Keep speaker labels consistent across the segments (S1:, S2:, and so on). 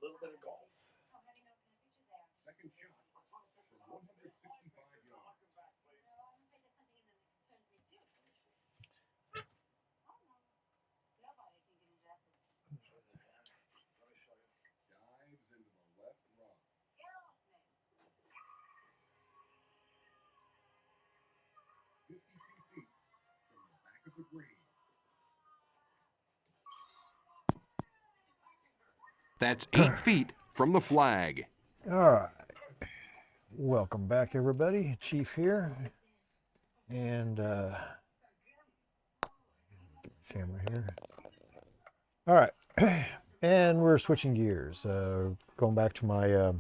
S1: A little bit of golf.
S2: Second shot from 165 yards. Dives into the left rock. 52 feet from the back of the green.
S3: That's 8 feet from the flag.
S4: All right. Welcome back, everybody. Chief here. And camera here. All right. And we're switching gears. Going back to my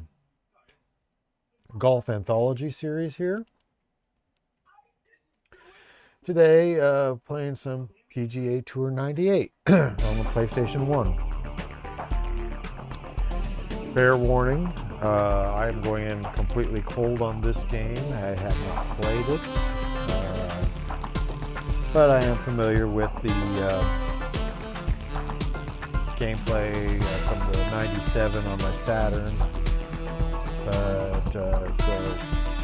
S4: golf anthology series here. Today, playing some PGA Tour 98 on the PlayStation 1. Fair warning, I am going in completely cold on this game. I have not played it, but I am familiar with the gameplay from the 97 on my Saturn. But so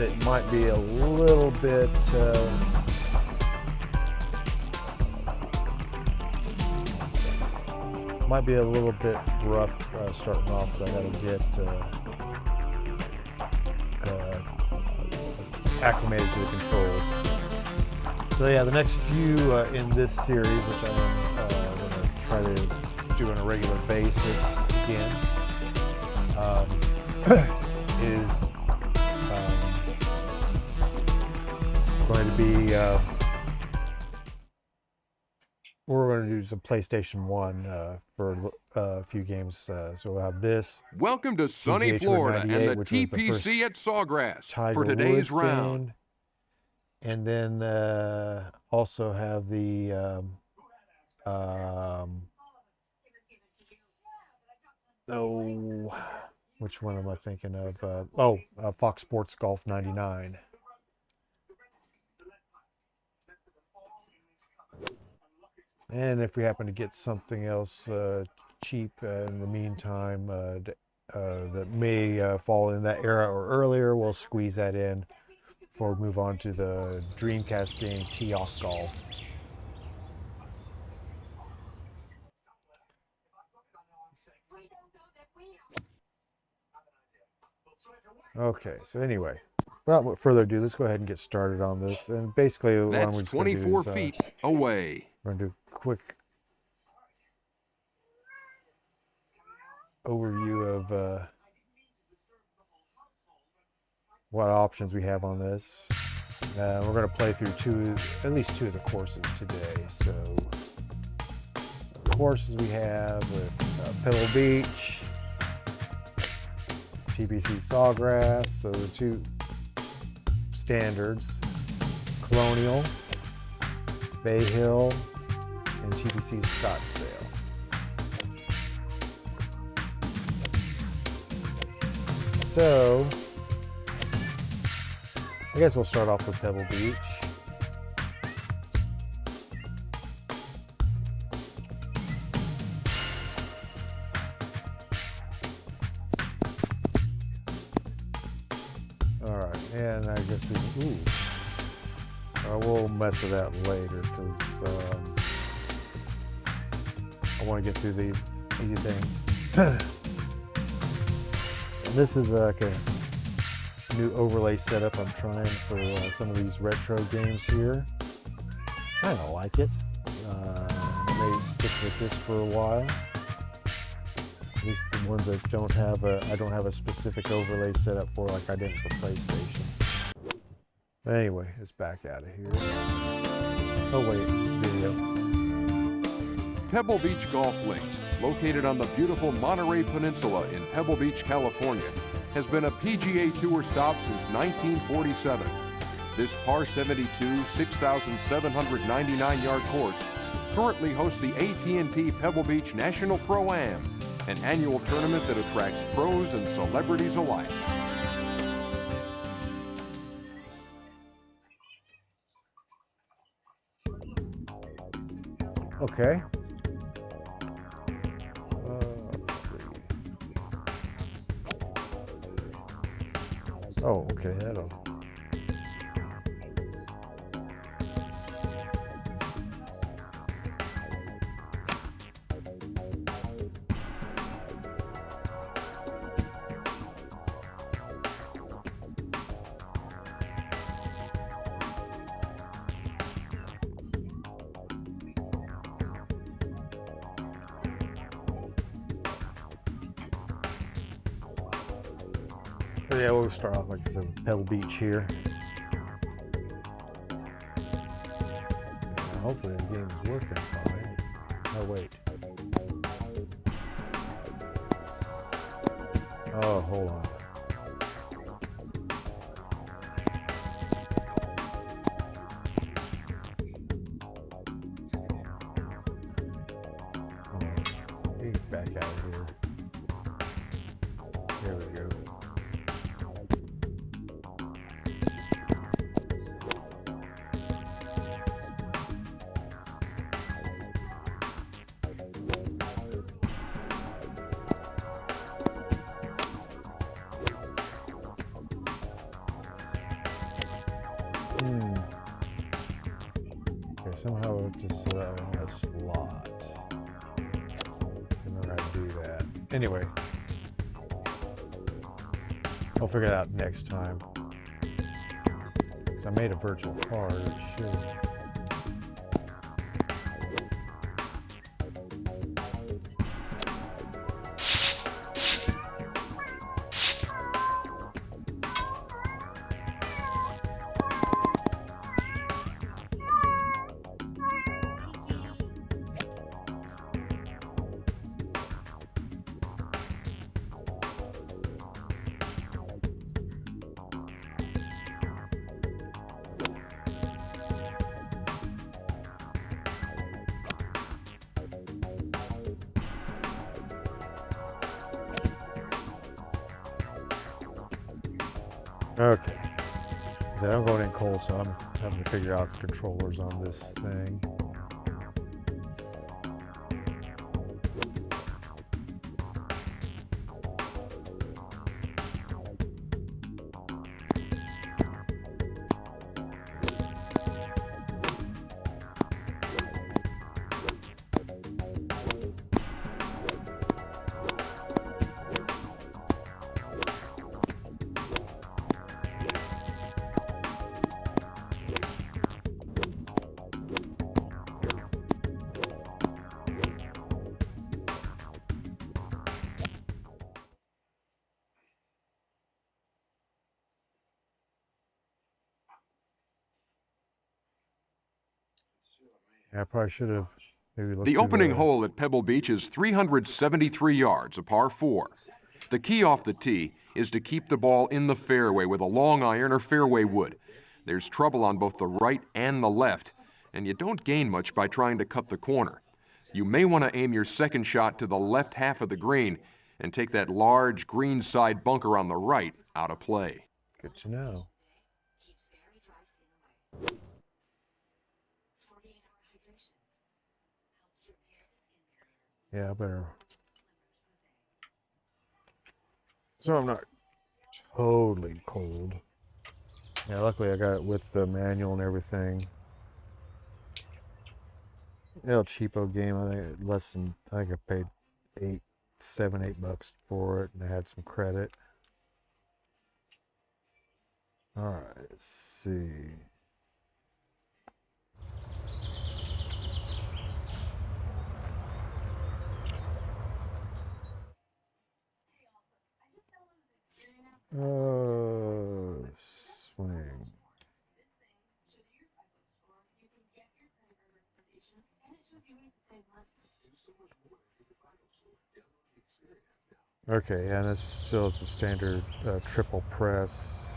S4: it might be a little bit rough starting off, because I got to get acclimated to the controls. So yeah, the next few in this series, which I am going to try to do on a regular basis again, is going to be we're going to do some PlayStation 1 for a few games. So we'll have this.
S3: Welcome to sunny Florida and the TPC at Sawgrass for today's round.
S4: And then also have the which one am I thinking of? Fox Sports Golf 99. And if we happen to get something else cheap in the meantime that may fall in that era or earlier, we'll squeeze that in before we move on to the Dreamcast game Tee Off Golf. Okay, so anyway, without further ado, let's go ahead and get started on this. And basically, what
S3: that's
S4: we're just
S3: 24
S4: do is,
S3: feet away.
S4: We're going to do a quick overview of what options we have on this. We're going to play through at least two of the courses today. So the courses we have with Pebble Beach, TPC Sawgrass, so the two standards, Colonial, Bay Hill, and TPC Scottsdale. So, I guess we'll start off with Pebble Beach. Alright, and I guess we'll mess with that later, because I want to get through the easy thing. And this is like a new overlay setup I'm trying for some of these retro games here. I don't like it. I may stick with this for a while. At least the ones that I don't have a specific overlay setup for, like I did for PlayStation. But anyway, it's back out of here. Oh wait, video.
S3: Pebble Beach Golf Links, located on the beautiful Monterey Peninsula in Pebble Beach, California, has been a PGA Tour stop since 1947. This par 72, 6,799-yard course currently hosts the AT&T Pebble Beach National Pro-Am, an annual tournament that attracts pros and celebrities alike.
S4: Okay. Let's see. Oh, okay, that'll. So yeah, we'll start off like I said with Pebble Beach here. Yeah, hopefully the game is working fine. Oh wait. Oh, hold on. He's back out of here. There we go. Okay, somehow it just set out in a slot. Didn't know how to do that. Anyway, I'll figure it out next time. Because I made a virtual card, it should. Okay. I'm going in cold, so I'm having to figure out the controllers on this thing. I probably should have maybe looked.
S3: The opening hole at Pebble Beach is 373 yards, a par 4. The key off the tee is to keep the ball in the fairway with a long iron or fairway wood. There's trouble on both the right and the left, and you don't gain much by trying to cut the corner. You may want to aim your second shot to the left half of the green and take that large green side bunker on the right out of play.
S4: Good to know. Yeah, I better. So I'm not totally cold. Yeah, luckily I got it with the manual and everything. Little cheapo game. I think less than. I think I paid $8 for it, and I had some credit. All right, let's see. Swing. Okay, and this still is a standard triple press.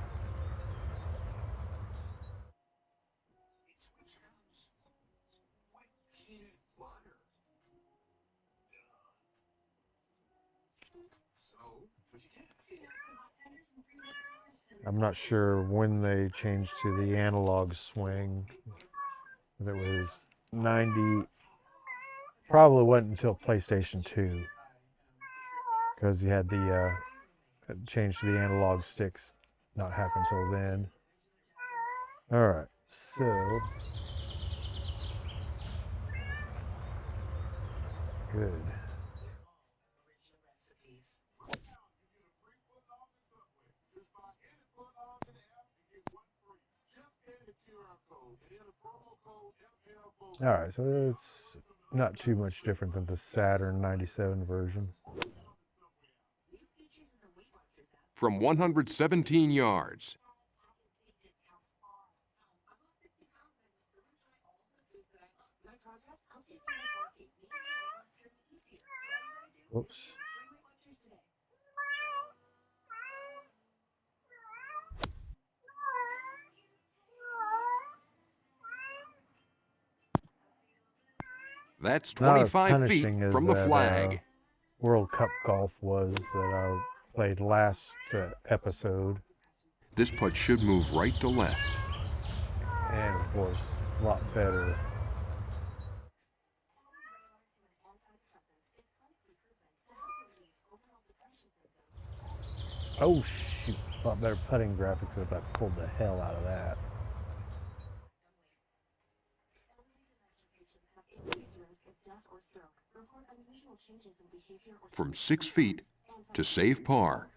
S4: I'm not sure when they changed to the analog swing. If it was 90, probably wasn't until PlayStation 2, because you had the change to the analog sticks not happen until then. All right, so good. All right, so it's not too much different than the Saturn 97 version.
S3: From 117 yards,
S4: Whoops.
S3: that's
S4: Not as
S3: 25 feet
S4: punishing as
S3: from the
S4: that
S3: flag.
S4: World Cup golf was that I played last episode,
S3: This putt should move right to left.
S4: and of course, a lot better. Oh shoot, a lot better putting graphics if I pulled the hell out of that.
S3: From 6 feet to save par.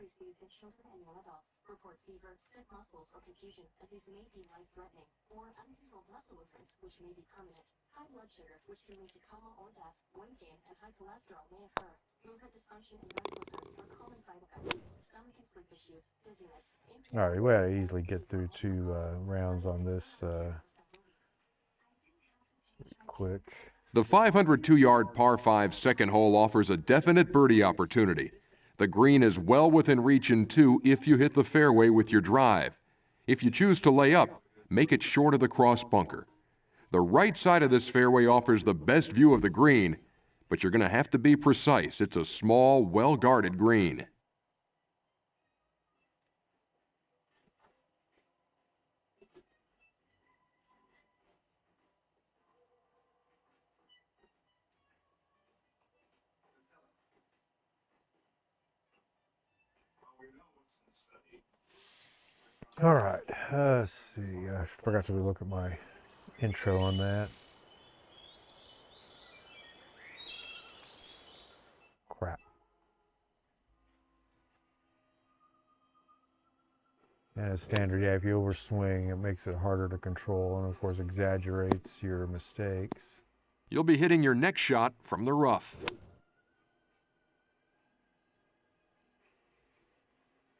S4: All right, we gotta easily get through 2 rounds on this quick.
S3: The 502-yard par 5 second hole offers a definite birdie opportunity. The green is well within reach in 2 if you hit the fairway with your drive. If you choose to lay up, make it short of the cross bunker. The right side of this fairway offers the best view of the green, but you're going to have to be precise. It's a small, well-guarded green.
S4: All right, let's see. I forgot to look at my intro on that. Crap. And as standard, yeah, if you overswing, it makes it harder to control and, of course, exaggerates your mistakes.
S3: You'll be hitting your next shot from the rough.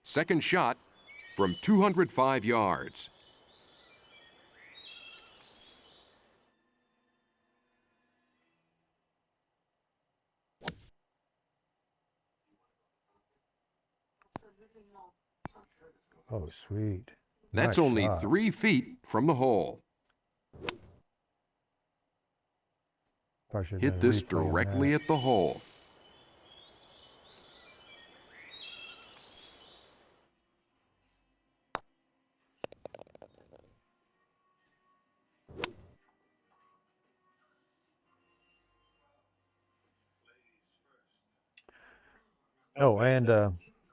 S3: Second shot from 205 yards.
S4: Oh, sweet.
S3: That's
S4: Nice
S3: only
S4: shot.
S3: 3 feet from the hole.
S4: Probably should have
S3: Hit
S4: done a
S3: this
S4: replay on
S3: directly
S4: that.
S3: at the hole.
S4: Oh, and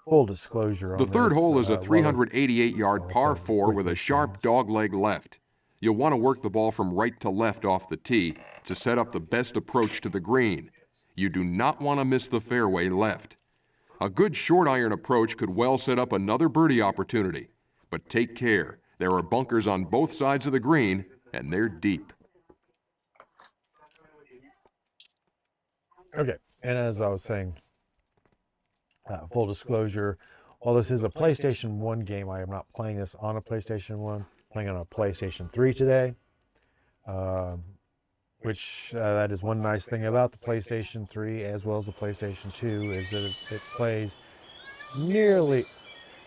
S4: full disclosure on
S3: The third
S4: this,
S3: hole is a
S4: well,
S3: 388-yard par 4 with a
S4: quickly
S3: sharp dogleg left. You'll want to work the ball from right to left off the tee to set up the best approach to the green. You do not want to miss the fairway left. A good short iron approach could well set up another birdie opportunity. But take care. There are bunkers on both sides of the green, and they're deep.
S4: Okay, and as I was saying, full disclosure, while this is a PlayStation 1 game, I am not playing this on a PlayStation 1. I'm playing on a PlayStation 3 today. which that is one nice thing about the PlayStation 3 as well as the PlayStation 2 is that it plays nearly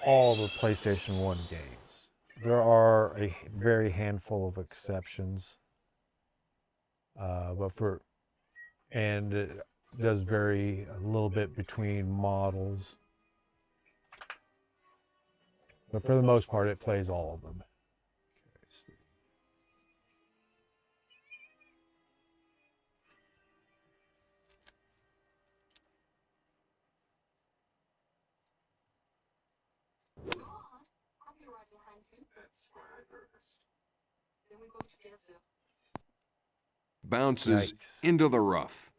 S4: all the PlayStation 1 games. There are a very handful of exceptions, and it does vary a little bit between models. But for the most part, it plays all of them.
S3: Bounces
S4: Yikes.
S3: into the rough.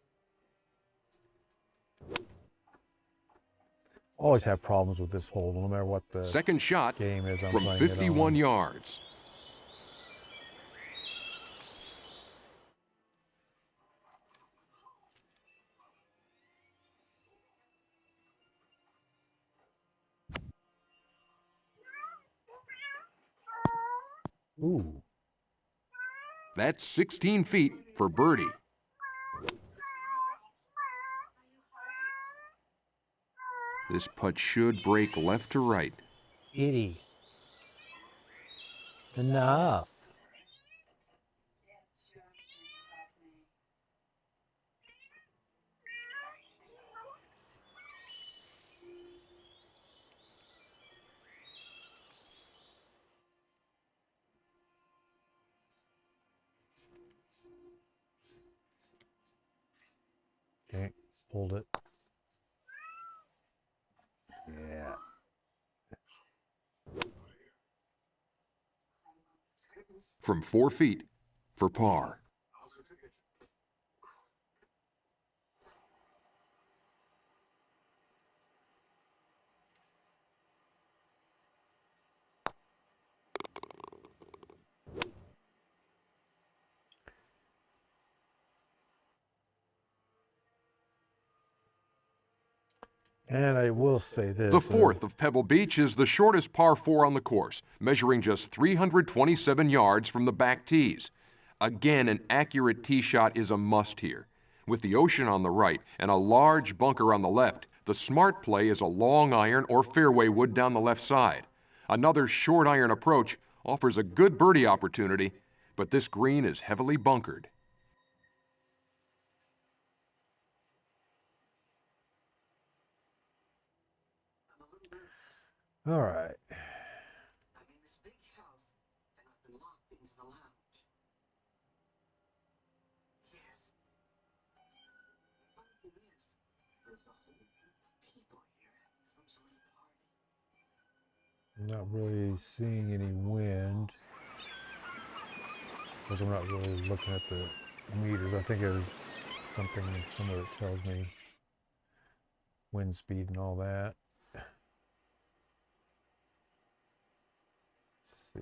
S4: Always have problems with this hole, no matter what the
S3: Second shot
S4: game is I'm
S3: from
S4: playing it
S3: 51
S4: on.
S3: yards.
S4: Ooh.
S3: That's 16 feet for birdie. This putt should break left to right.
S4: Itty. Enough. Okay, hold it. Yeah.
S3: From 4 feet for par.
S4: And I will say this.
S3: The fourth of Pebble Beach is the shortest par 4 on the course, measuring just 327 yards from the back tees. Again, an accurate tee shot is a must here. With the ocean on the right and a large bunker on the left, the smart play is a long iron or fairway wood down the left side. Another short iron approach offers a good birdie opportunity, but this green is heavily bunkered.
S4: All right.
S5: I'm in this big house, and I've been locked into the lounge. Yes. Funny thing is, there's a whole group of people here having some sort of party.
S4: I'm not really seeing any wind. Because I'm not really looking at the meters. I think there's something somewhere that tells me wind speed and all that. Let's see.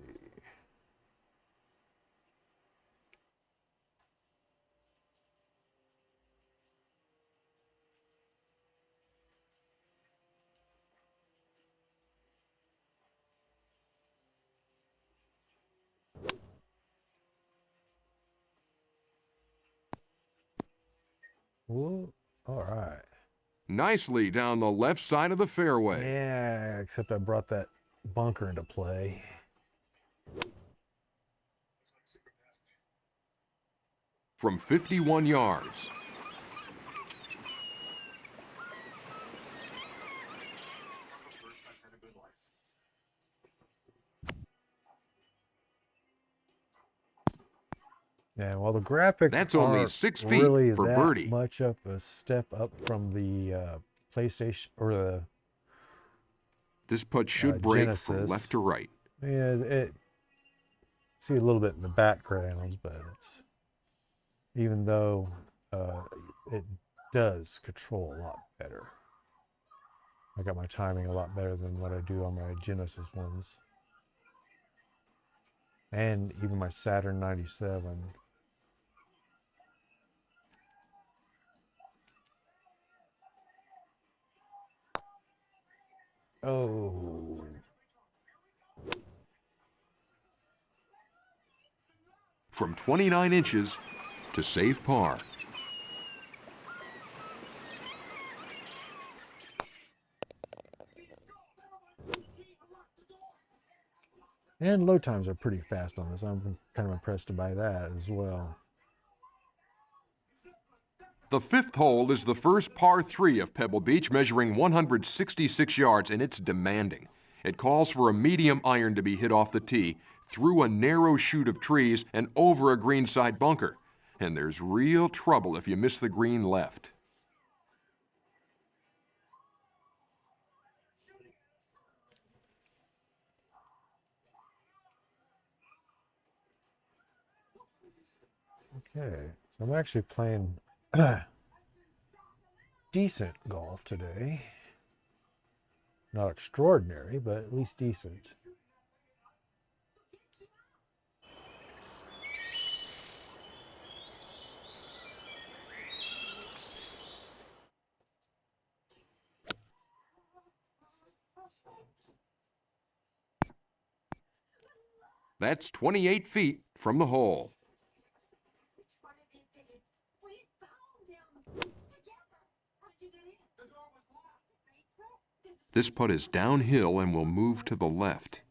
S4: Whoa. All right.
S3: Nicely down the left side of the fairway.
S4: Yeah, except I brought that bunker into play.
S3: From 51 yards.
S4: Yeah, well, the graphics
S3: That's only
S4: aren't
S3: 6 feet
S4: really
S3: for
S4: that
S3: birdie.
S4: much of a step up from the PlayStation or the
S3: This putt should break from
S4: Genesis.
S3: left to right.
S4: Yeah, it see a little bit in the backgrounds, but it's even though it does control a lot better. I got my timing a lot better than what I do on my Genesis ones, and even my Saturn 97. Oh.
S3: From 29 inches, to save par.
S4: And load times are pretty fast on this. I'm kind of impressed by that as well.
S3: The fifth hole is the first par 3 of Pebble Beach, measuring 166 yards, and it's demanding. It calls for a medium iron to be hit off the tee, through a narrow chute of trees, and over a greenside bunker. And there's real trouble if you miss the green left.
S4: Okay, so I'm actually playing decent golf today. Not extraordinary, but at least decent.
S3: That's 28 feet from the hole. This putt is downhill and will move to the left.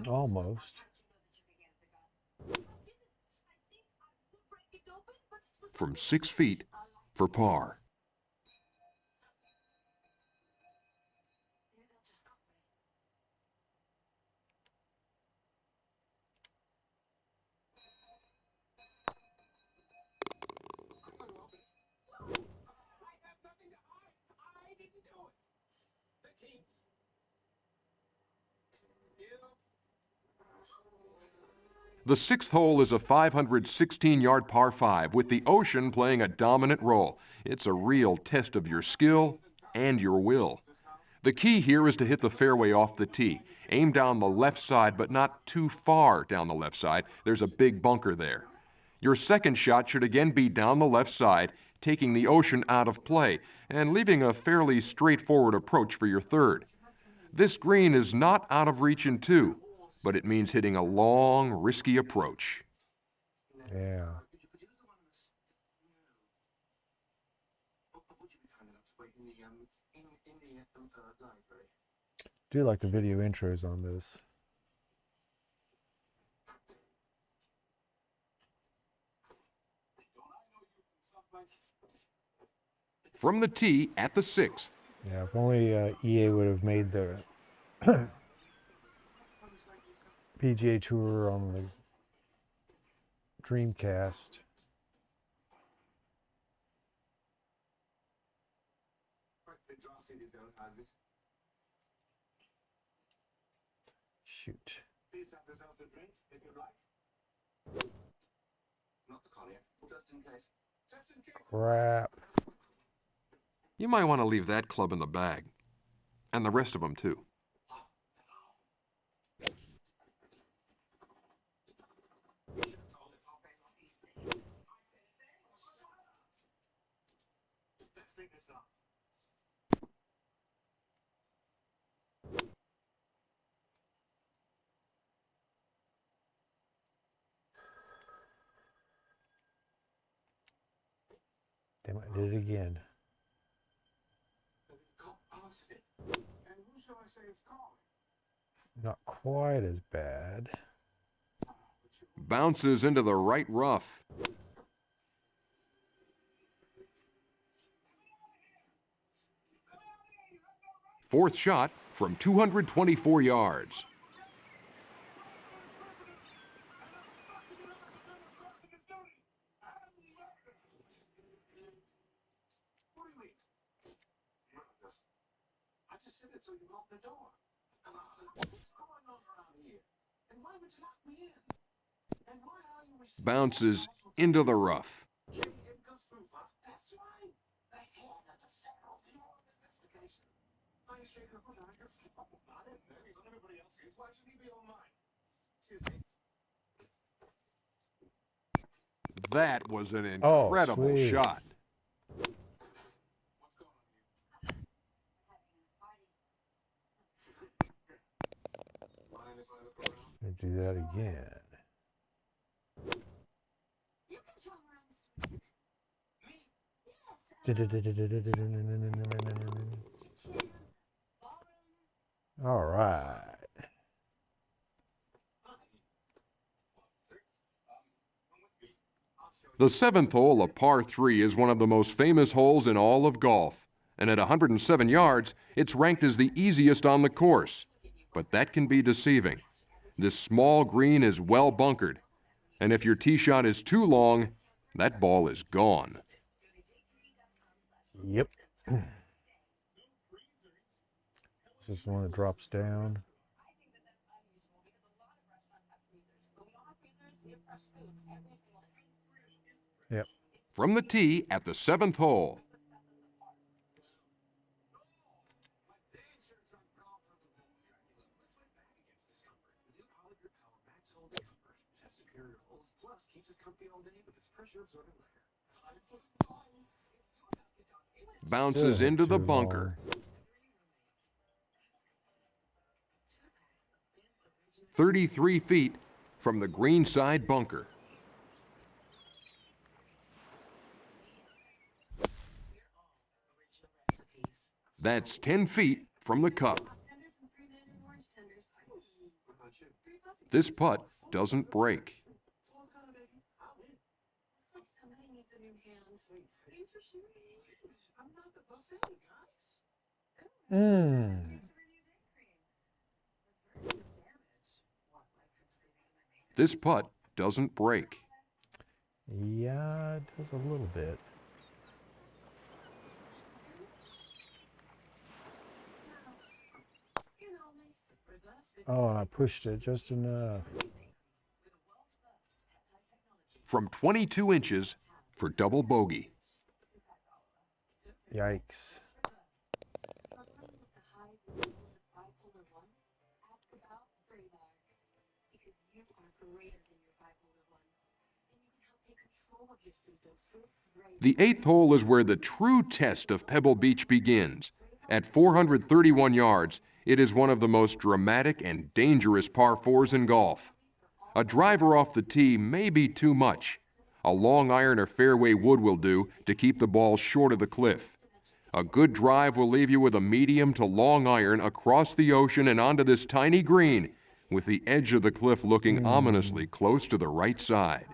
S4: Almost.
S3: From 6 feet for par. The sixth hole is a 516-yard par 5 with the ocean playing a dominant role. It's a real test of your skill and your will. The key here is to hit the fairway off the tee. Aim down the left side, but not too far down the left side. There's a big bunker there. Your second shot should again be down the left side, taking the ocean out of play and leaving a fairly straightforward approach for your third. This green is not out of reach in 2, but it means hitting a long, risky approach.
S4: Yeah. Do like the video intros on this.
S3: From the tee at the 6th.
S4: Yeah, if only EA would have made the PGA Tour on the Dreamcast. Shoot. Crap.
S3: You might want to leave that club in the bag. And the rest of them, too.
S4: They might did it again. Not quite as bad.
S3: Bounces into the right rough. Fourth shot from 224 yards. Bounces into the rough. That was an
S4: Oh,
S3: incredible
S4: sweet.
S3: shot.
S4: Let me do that again.
S5: You can show him around, Mr. President. Yes.
S4: All right.
S3: The 7th hole, a par 3, is one of the most famous holes in all of golf. And at 107 yards, it's ranked as the easiest on the course. But that can be deceiving. This small green is well bunkered. And if your tee shot is too long, that ball is gone.
S4: Yep. This is the one that drops down. Yep.
S3: From the tee at the 7th hole. Bounces
S4: Still
S3: into the
S4: too
S3: bunker.
S4: long.
S3: 33 feet from the greenside bunker. That's 10 feet from the cup. This putt doesn't break.
S5: Looks like somebody needs a new hand. Thanks for shooting. I'm not the buffet, guys.
S4: Mmm.
S3: This putt doesn't break.
S4: Yeah, it does a little bit. Oh, I pushed it just enough.
S3: From 22 inches for double bogey.
S4: Yikes.
S3: The 8th hole is where the true test of Pebble Beach begins. At 431 yards, it is one of the most dramatic and dangerous par 4s in golf. A driver off the tee may be too much. A long iron or fairway wood will do to keep the ball short of the cliff. A good drive will leave you with a medium to long iron across the ocean and onto this tiny green, with the edge of the cliff looking ominously close to the right side.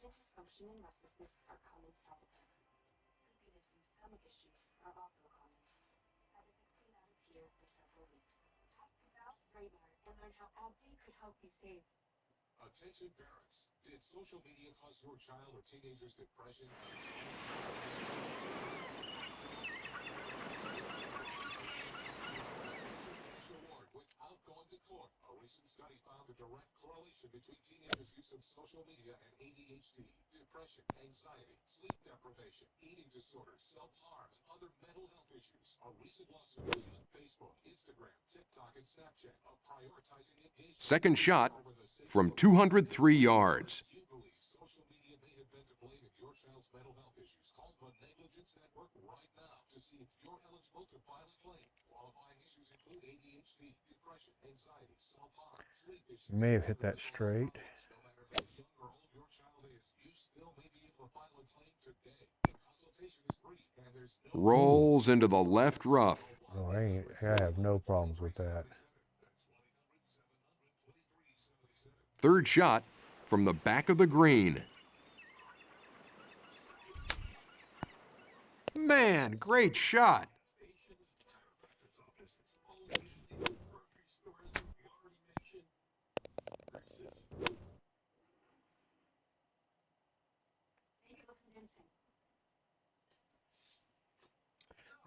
S5: Dysfunction and restlessness are common side effects. Sleepiness and stomach issues are also common. Side effects may not appear for several weeks. Ask about Vraylar and learn how AbbVie could help you save.
S2: Attention parents. Did social media cause your child or teenager's depression? Award without going to court. A recent study found a direct correlation between teenagers' use of social media and ADHD, depression, anxiety, sleep deprivation, eating disorders, self-harm, and other mental health issues. A recent lawsuit accused Facebook, Instagram, TikTok, and Snapchat of prioritizing engagement.
S3: Second shot from 203 yards.
S2: You believe social media may have been to blame in your child's mental health issues? Call the Negligence Network right now to see if you're eligible to file a claim. Qualifying issues include ADHD, depression, anxiety, self-harm, sleep issues.
S4: You may have hit that straight.
S2: No matter how young or old your child is, you still may be able to file a claim today. The consultation is free, and there's no
S3: Rolls into the left rough.
S4: Oh, I have no problems with that.
S3: Third shot from the back of the green. Man, great shot.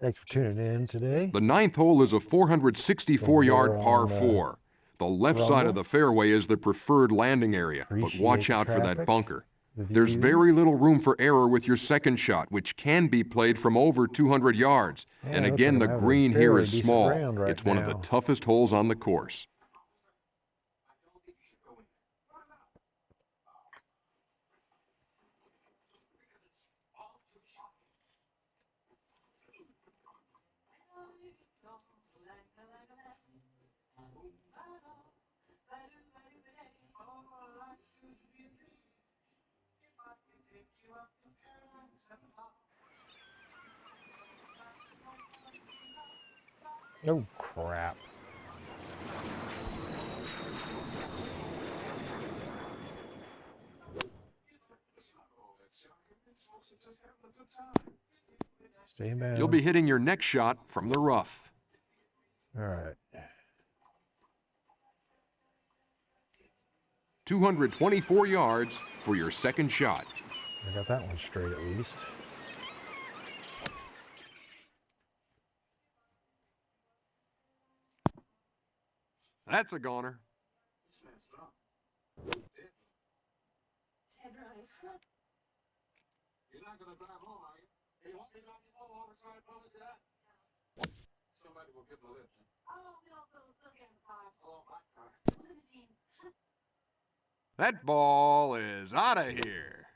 S4: Thanks for tuning in today.
S3: The 9th hole is a 464-yard
S4: We're
S3: par
S4: on,
S3: 4. The left side
S4: Rumble.
S3: of the fairway is the preferred landing area, but watch
S4: Appreciate the
S3: out for that
S4: traffic.
S3: bunker. There's very little room for error with your second shot, which can be played from over 200 yards.
S4: Yeah,
S3: And
S4: looks
S3: again,
S4: like
S3: the
S4: I'm having a
S3: green here
S4: fairly
S3: is
S4: decent
S3: small.
S4: round right
S3: It's one of the
S4: now.
S3: toughest holes on the course.
S4: Oh, crap. Stay in bounds.
S3: You'll be hitting your next shot from the rough.
S4: All right.
S3: 224 yards for your second shot.
S4: I got that one straight at least.
S3: That's a goner.
S2: You're not going to drive home, are you? You want me to drive you home all the side promise to that? Somebody will give him a lift.
S5: Oh, we'll get in the car.
S2: Oh, my car.
S5: Limousine.
S3: That ball is out of here.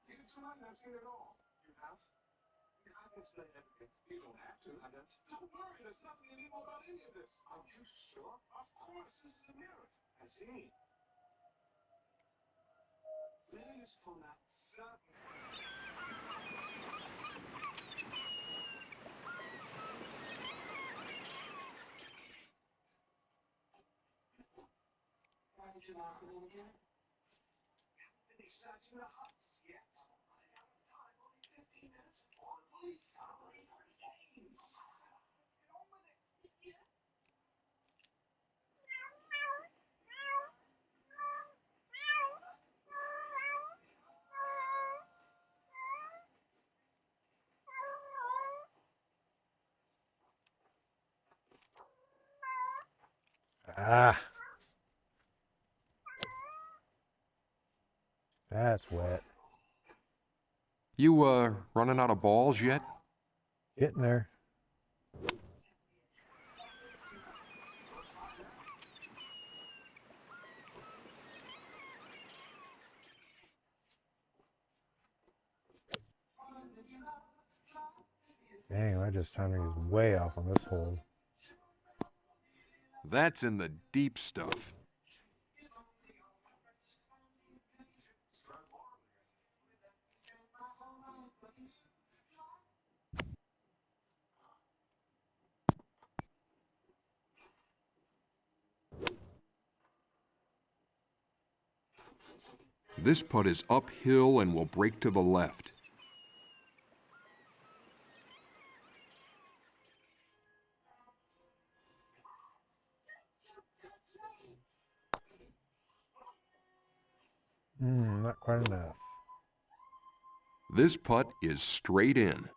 S2: You too, I've seen it all. You have? I can explain everything. You don't have to. I don't. Don't worry, there's nothing illegal about any of this. Are you sure? Of course, this is a mirror. I see. Please for that certain. Why did you lock it in again? Finished searching the house yet. Running out of time, only 15 minutes. All the police come. Let's get on with it.
S5: Monsieur?
S4: Ah. That's wet.
S3: You, running out of balls yet?
S4: Getting there. Dang, my just timing is way off on this hole.
S3: That's in the deep stuff. This putt is uphill and will break to the left.
S4: Not quite enough.
S3: This putt is straight in.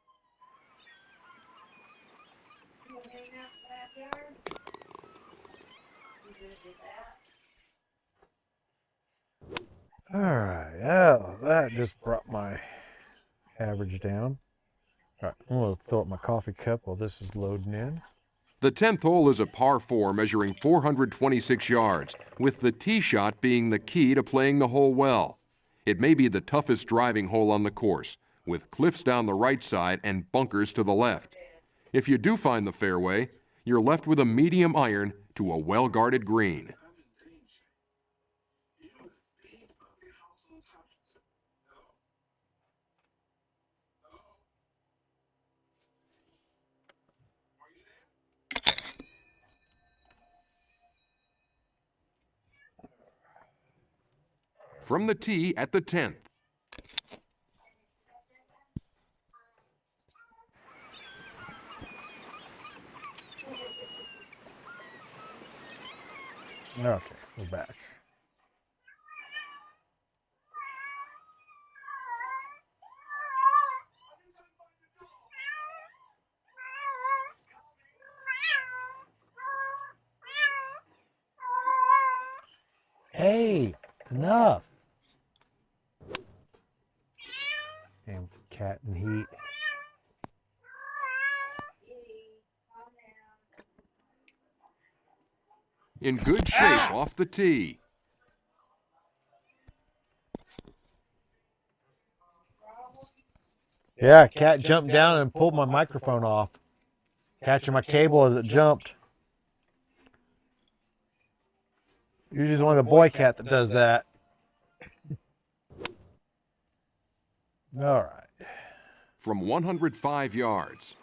S4: All right. Oh, that just brought my average down. All right, I'm going to fill up my coffee cup while this is loading in.
S3: The 10th hole is a par 4 measuring 426 yards, with the tee shot being the key to playing the hole well. It may be the toughest driving hole on the course, with cliffs down the right side and bunkers to the left. If you do find the fairway, you're left with a medium iron to a well-guarded green. From the tee at the 10th.
S4: Okay, we're back. Hey, enough. Damn cat in heat.
S3: In good shape off the tee.
S4: Yeah, cat jumped down and pulled my microphone off, catching my cable as it jumped. Usually it's only the boy cat that does that. All right.
S3: From 105 yards.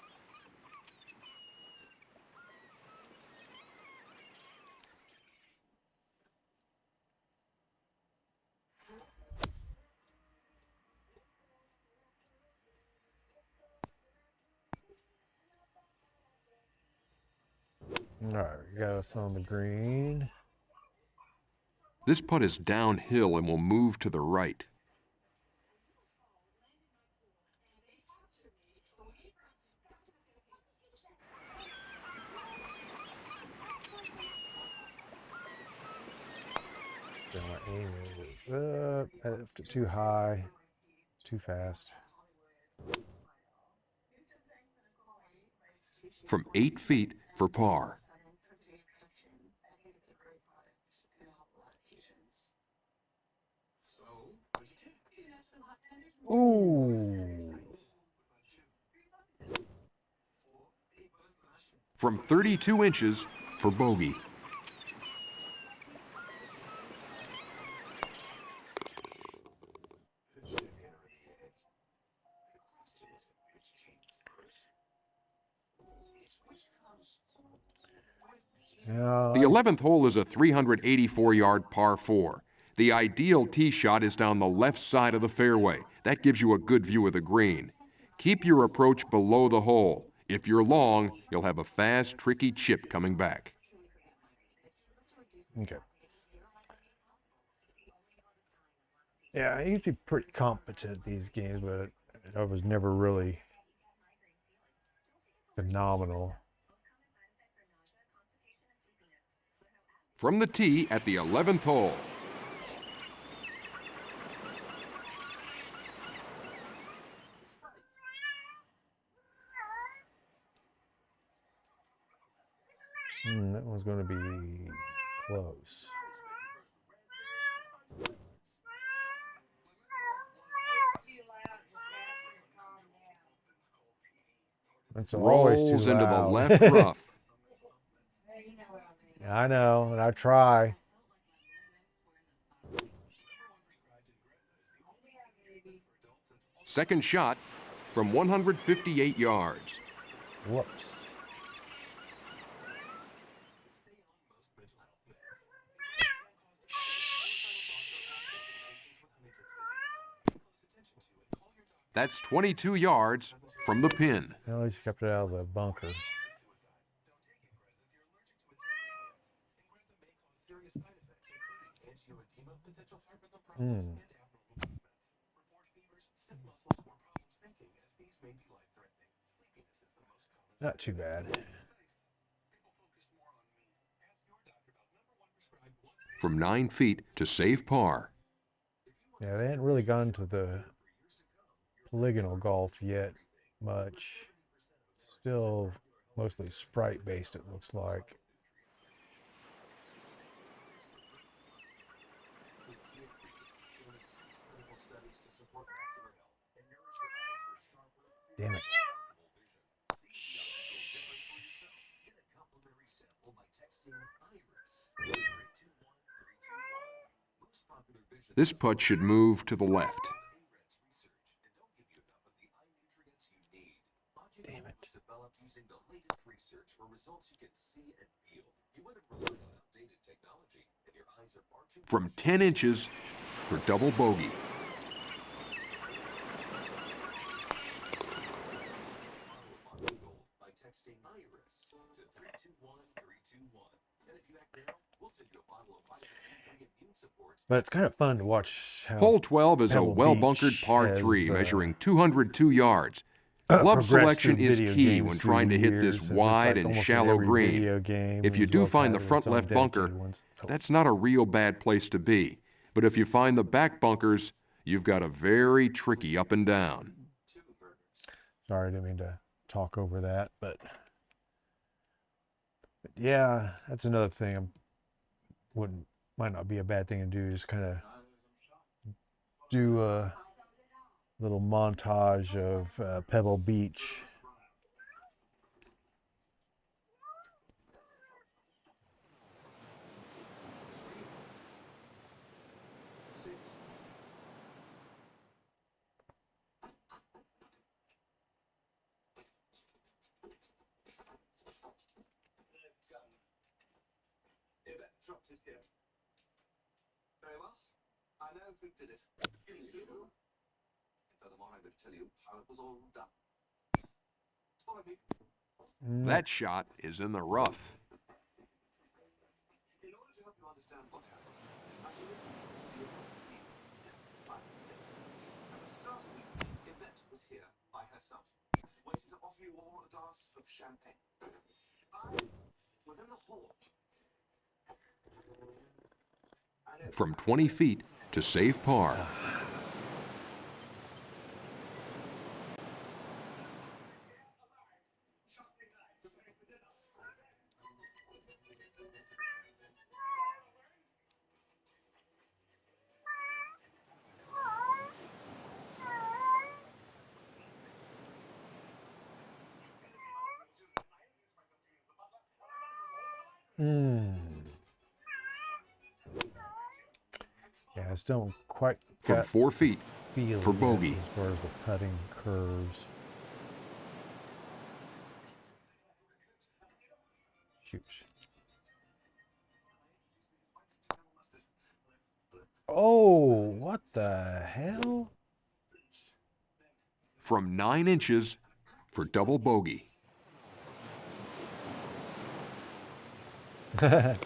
S4: All right, we got us on the green.
S3: This putt is downhill and will move to the right.
S4: So my aim is up, too high, too fast.
S3: From 8 feet for par.
S4: Ooh.
S3: From 32 inches for bogey.
S4: Yeah,
S3: The 11th hole is a 384-yard par 4. The ideal tee shot is down the left side of the fairway. That gives you a good view of the green. Keep your approach below the hole. If you're long, you'll have a fast, tricky chip coming back.
S4: okay. Yeah, I used to be pretty competent at these games, but I was never really phenomenal.
S3: From the tee at the 11th hole.
S4: That one's going to be close. It's always
S3: Rolls
S4: too
S3: into the
S4: loud.
S3: left rough.
S4: I know, and I try.
S3: Second shot from 158 yards.
S4: Whoops.
S3: That's 22 yards from the pin.
S4: At least kept it out of the bunker. Not too bad.
S3: From 9 feet to save par.
S4: Yeah, they hadn't really gone to the polygonal golf yet much. Still mostly sprite based, it looks like. Damn it.
S3: This putt should move to the left.
S4: Damn it.
S3: From 10 inches for double bogey.
S4: But it's kind of fun to watch how
S3: Hole 12 is a
S4: Pebble
S3: well-bunkered
S4: Beach
S3: par
S4: has,
S3: 3 measuring 202 yards. Club
S4: progressed
S3: selection
S4: through
S3: is
S4: video
S3: key
S4: games
S3: when
S4: through
S3: trying
S4: the
S3: to hit this
S4: years. It's
S3: wide
S4: like
S3: and
S4: almost in
S3: shallow
S4: every
S3: green.
S4: video game,
S3: If you
S4: as
S3: do
S4: well as
S3: find the
S4: having
S3: front
S4: its own
S3: left bunker,
S4: dedicated ones. Oh,
S3: that's not a real bad place to be. But if you find the back bunkers, you've got a very tricky up and down.
S4: sorry, I didn't mean to talk over that, but yeah, that's another thing. Might not be a bad thing to do. Just kind of do a little montage of Pebble Beach.
S2: Dropped it here. Very well. I know who did it. Furthermore, I'm going to tell you how it was all done. Follow me.
S3: That shot is in the rough.
S2: In order to help you understand what happened, I shall introduce you to the events of the evening, step by step. At the start of the evening, Yvette was here by herself, waiting to offer you all a glass of champagne. I was in the hall.
S3: From 20 feet to save par.
S4: Yeah, I still don't quite
S3: From
S4: got
S3: 4 feet
S4: feel
S3: for
S4: yet
S3: bogey.
S4: as far as the putting curves. Shoot. Oh, what the hell?
S3: From 9 inches for double bogey.
S4: What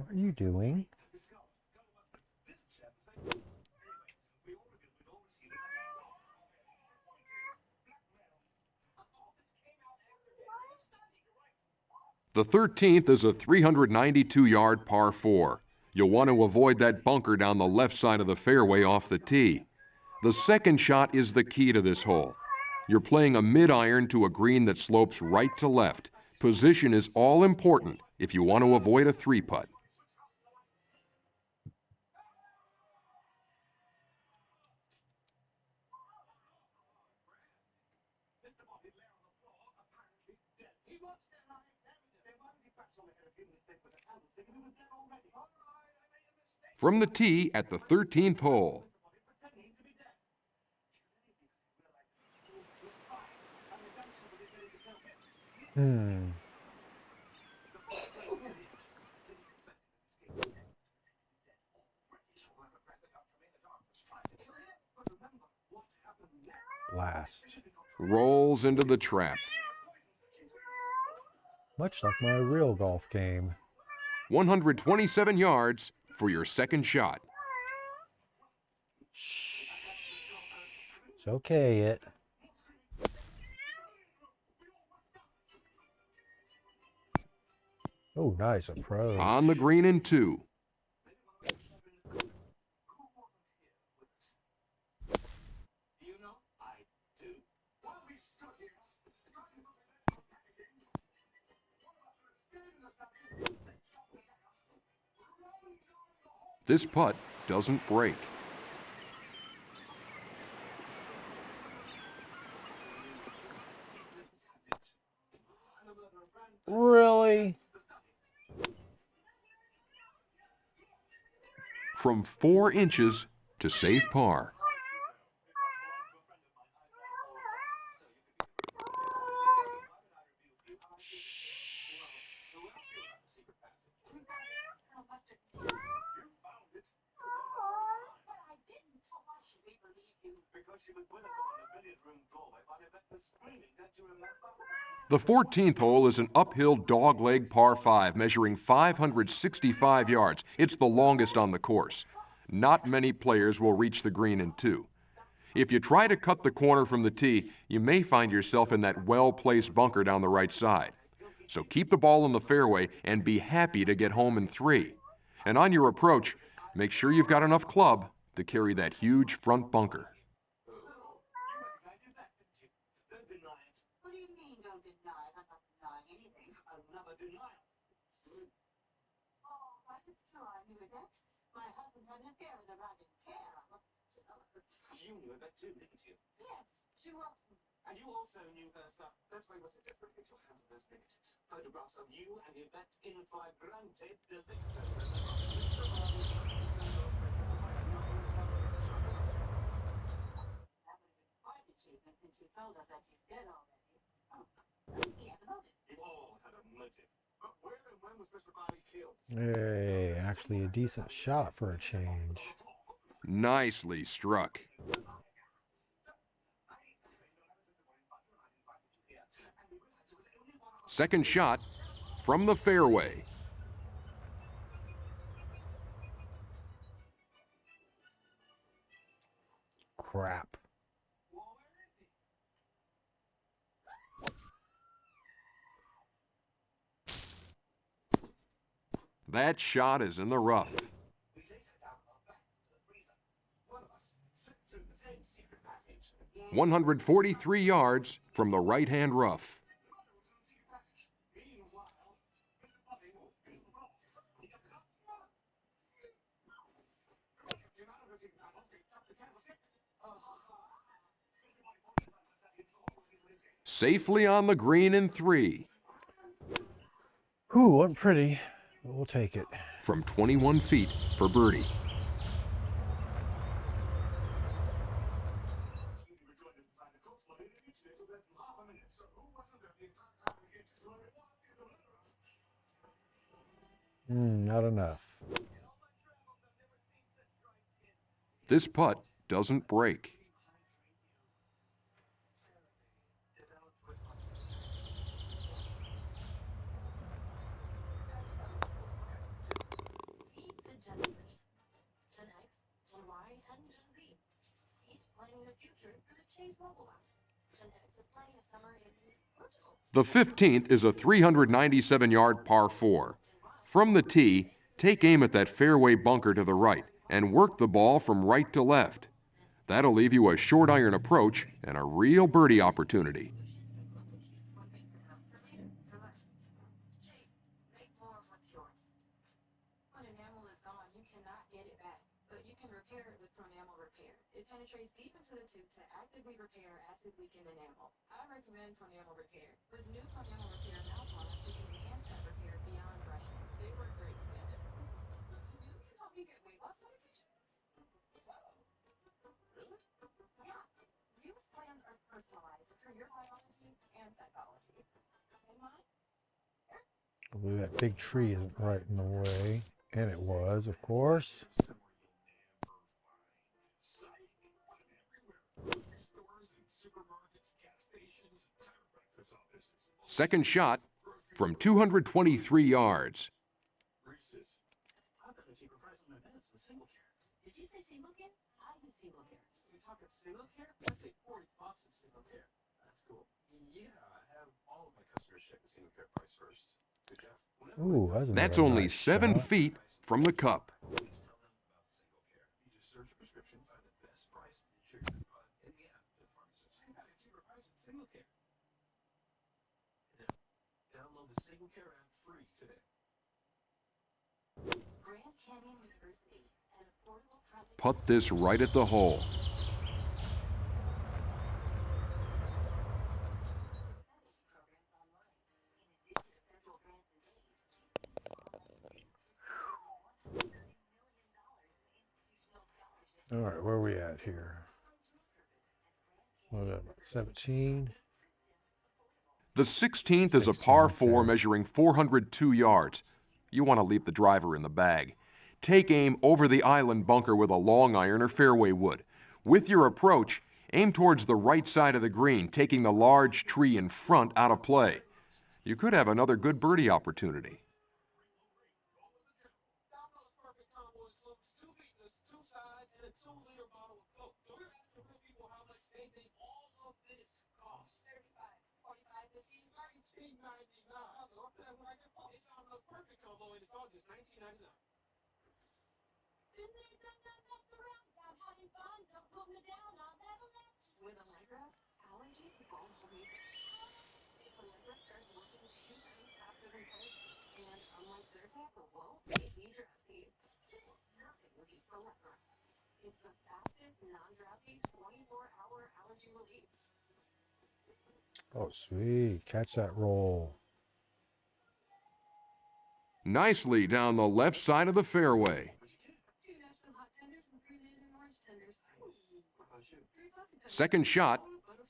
S4: are you doing?
S3: The 13th is a 392-yard par 4. You'll want to avoid that bunker down the left side of the fairway off the tee. The second shot is the key to this hole. You're playing a mid-iron to a green that slopes right to left. Position is all important if you want to avoid a 3-putt. From the tee at the 13th hole.
S4: Blast.
S3: Rolls into the trap.
S4: Much like my real golf game.
S3: 127 yards for your second shot.
S4: It's okay, it. Oh, nice approach.
S3: On the green in 2. This putt doesn't break.
S4: Really?
S3: From 4 inches to save par.
S2: Because she was with us on the billiard room doorway while Yvette was screaming, don't you remember?
S3: The 14th hole is an uphill dogleg par 5 measuring 565 yards. It's the longest on the course. Not many players will reach the green in 2. If you try to cut the corner from the tee, you may find yourself in that well-placed bunker down the right side. So keep the ball in the fairway and be happy to get home in 3. And on your approach, make sure you've got enough club to carry that huge front bunker.
S2: Don't deny it.
S5: What do you mean, don't deny it? I'm not denying anything.
S2: Another denial.
S5: Oh, I just true. I knew that. My husband had an affair with her. I didn't care. I'm a jealous.
S2: You knew that too, didn't you?
S5: Yes, she was.
S2: And you also knew her stuff. That's why you were so desperate to get your hands on those fingertips. Photographs of you and Yvette in flagrante delicto.
S5: That would have been quite an achievement since you told us that she's dead already. Oh, he had the motive.
S2: You all had a motive. But where and when was Mr. Bobby killed?
S4: Hey, actually a decent shot for a change.
S3: Nicely struck. Second shot from the fairway.
S4: Crap.
S3: That shot is in the rough. 143 yards from the right-hand rough. Safely on the green in 3.
S4: Ooh, wasn't pretty, but we'll take it.
S3: From 21 feet for birdie.
S4: Not enough.
S3: This putt doesn't break.
S5: Meet the Gen Xers. Gen X, Gen Y, and Gen Z. Each planning their future through the Chase mobile app. Gen X is planning a summer in Portugal.
S3: The 15th is a 397-yard par 4. From the tee, take aim at that fairway bunker to the right and work the ball from right to left. That'll leave you a short iron approach and a real birdie opportunity.
S5: Chase, make more of what's yours. When enamel is gone, you cannot get it back, but you can repair it with Pronamel Repair. It penetrates deep into the tube to actively repair acid-weakened enamel. I recommend Pronamel Repair. With new Pronamel Repair mouthwash, we can enhance that repair beyond brushing. They work great together. You can help me get weight loss medications? Really? Yeah. View's plans are personalized for your biology and psychology. And mine?
S4: Hopefully that big tree isn't right in the way. And it was, of course.
S3: Second shot from 223 yards.
S2: I've got a cheaper price on my meds with single care.
S5: Did you say single care? I use single care.
S2: You talking single care? I say $40 in single care. That's cool. Yeah, I have all of my customers check the single care price first. Good job.
S4: Ooh,
S3: That's
S4: another
S3: only
S4: nice
S3: 7
S4: shot.
S3: feet from the cup.
S2: Please tell them about single care. You just search a prescription, find the best price, and share your bud in the app at pharmacists. I got a cheaper price with single care. Now, download the single care app free today.
S5: Grand Canyon University, an affordable private
S3: Putt this right at the hole.
S5: programs online. In addition to federal grants and aid, $130 million in institutional scholarships.
S4: All right, where are we at here? What about 17?
S3: The 16th is a par 4 measuring 402 yards. You want to leave the driver in the bag. Take aim over the island bunker with a long iron or fairway wood. With your approach, Aim towards the right side of the green, taking the large tree in front out of play. You could have another good birdie opportunity.
S2: Domino's perfect combo includes 2 pizzas, 2 sides, and a 2-liter bottle of Coke. So we're asking real people how much they think all of this costs.
S5: 35, 45, 50,
S2: $19.99. So what's that when I get home? It's Domino's perfect combo, and it's all just $19.99.
S5: been there, done that, messed around, down having fun, don't put me down, I'll never let you. With Allegra, allergies won't hold me back. See, Allegra starts working 2 times faster than Claritin, and unlike Zyrtec, won't make me drowsy. Nothing beats Allegra. It's the fastest, non-drowsy, 24-hour allergy relief.
S4: Oh, sweet. Catch that roll.
S3: Nicely down the left side of the fairway.
S5: 2 Nashville hot tenders and 3 mandarin orange tenders.
S2: What about you?
S5: 3 classic tenders.
S3: Second shot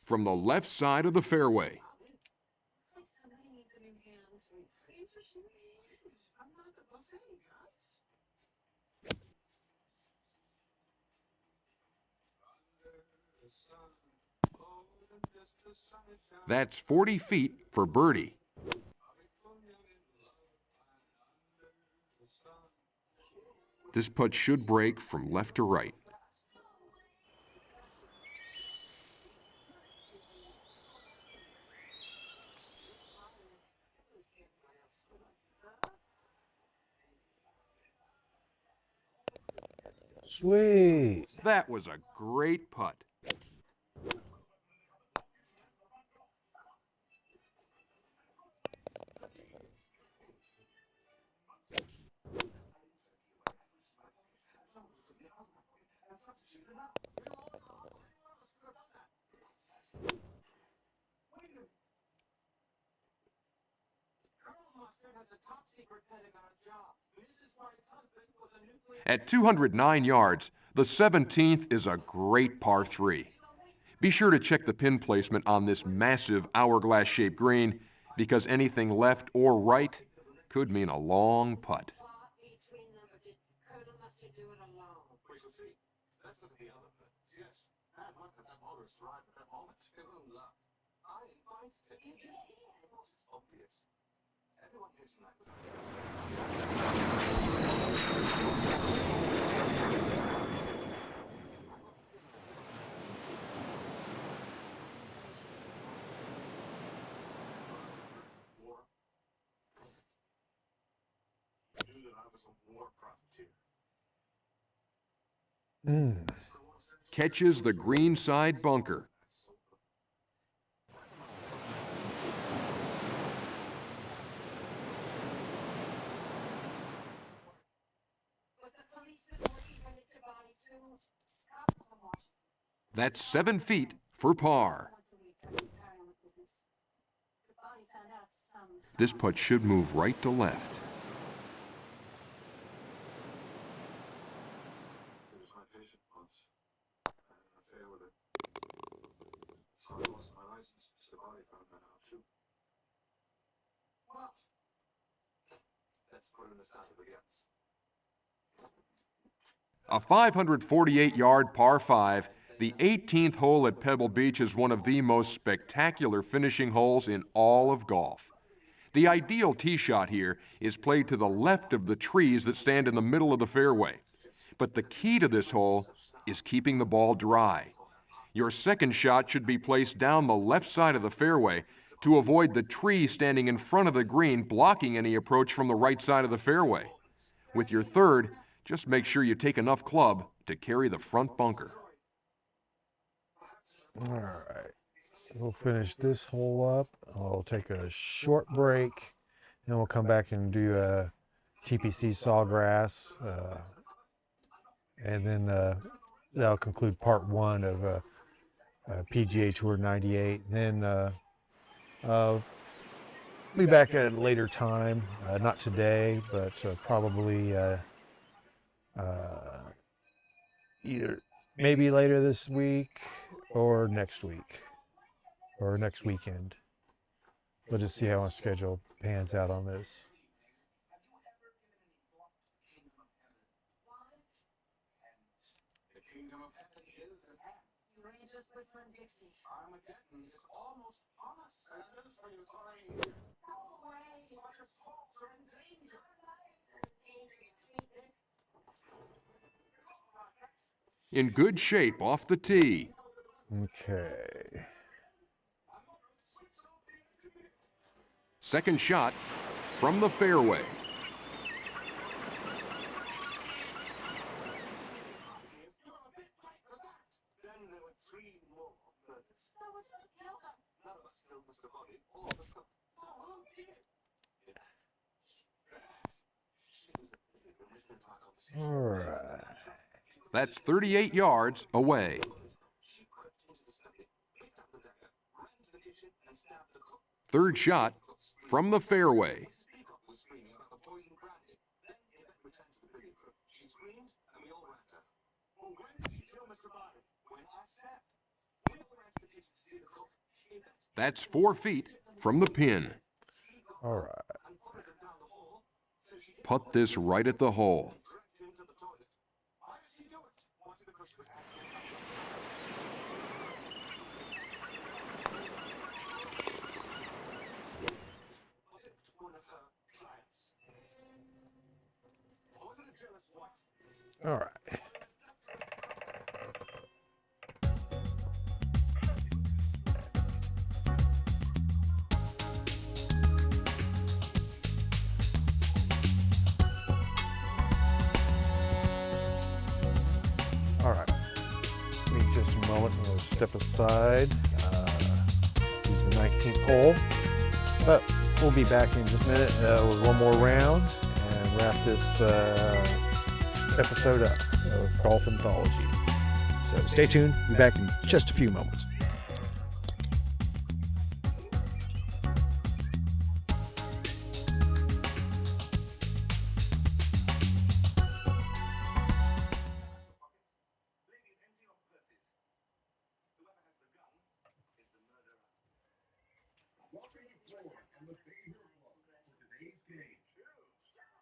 S3: from the left side of the fairway.
S5: Looks like somebody needs a new hand.
S2: These are sweet. I'm not the buffet, guys.
S3: That's 40 feet for birdie. This putt should break from left to right.
S4: Sweet.
S3: That was a great putt. At 209 yards, the 17th is a great par 3. Be sure to check the pin placement on this massive hourglass-shaped green, because anything left or right could mean a long putt.
S5: Between them, but did Colonel Mustard do it alone?
S2: We shall see. Let's look at the other things. Yes. Bad luck that that motorist arrived at that moment. It was luck. I invited him.
S5: You did.
S2: It's obvious. Everyone here tonight was war. You knew that I was a war profiteer.
S3: Catches the green side bunker.
S5: Was the policeman working on Mr. Body too? Cops from Washington.
S3: That's 7 feet for par.
S5: Once a week, I was tired of the business. The body found out some.
S3: This putt should move right to left.
S2: He was my patient once. I had an affair with it. That's how I lost my license. Mr. Body found that out too. Well, let's put in the start that begins.
S3: A 548-yard par 5, the 18th hole at Pebble Beach is one of the most spectacular finishing holes in all of golf. The ideal tee shot here is played to the left of the trees that stand in the middle of the fairway. But the key to this hole is keeping the ball dry. Your second shot should be placed down the left side of the fairway to avoid the tree standing in front of the green blocking any approach from the right side of the fairway. With your third, just make sure you take enough club to carry the front bunker.
S4: All right. We'll finish this hole up. I'll take a short break, then we'll come back and do a TPC Sawgrass, and then that'll conclude part 1 of PGA Tour 98. Then I'll be back at a later time, not today, but probably either maybe later this week or next week or next weekend. We'll just see how my schedule pans out on this.
S2: The kingdom of heaven is at hand.
S5: You arrange just whistling Dixie.
S2: Armageddon is almost on us. There's news for you, Tori.
S5: Go away.
S2: But your folks are in danger.
S3: In good shape off the tee.
S4: Okay.
S3: Second shot from the fairway.
S2: You're a bit late for that. Then there were 3 more murders.
S5: So what's to kill them?
S2: None of us killed Mr. Body or the cook. So who did? She was listening to our conversation.
S4: All right.
S3: That's 38 yards away.
S2: She crept into the study, picked up the dagger, ran to the kitchen, and stabbed the cook.
S3: Third shot from the fairway.
S2: Mrs. Peacock was screaming about the poison brandy. Then Yvette returned to the billiard room. She screamed, and we all ran to her. Well, when did she kill Mr. Body? When I said. We all ran to the kitchen to see the cook. Yvette
S3: That's 4 feet from the pin.
S4: All right.
S2: and put her down the hall, so she
S3: Put this right at the hole.
S2: dragged him to the toilet. Why does she do it? Was it because she was actually Was it one of her clients? Or was it a jealous wife?
S4: All right. All right. Give me just a moment. I'm going to step aside. Use the 19th hole. But we'll be back in just a minute with one more round and wrap this episode up of Golf Anthology. So stay tuned. Be back in just a few moments.
S2: Ladies, empty your purses. Whoever has the gun is the murderer.
S1: Welcome to Florida and the Bay Hero Club for today's game.
S2: Now,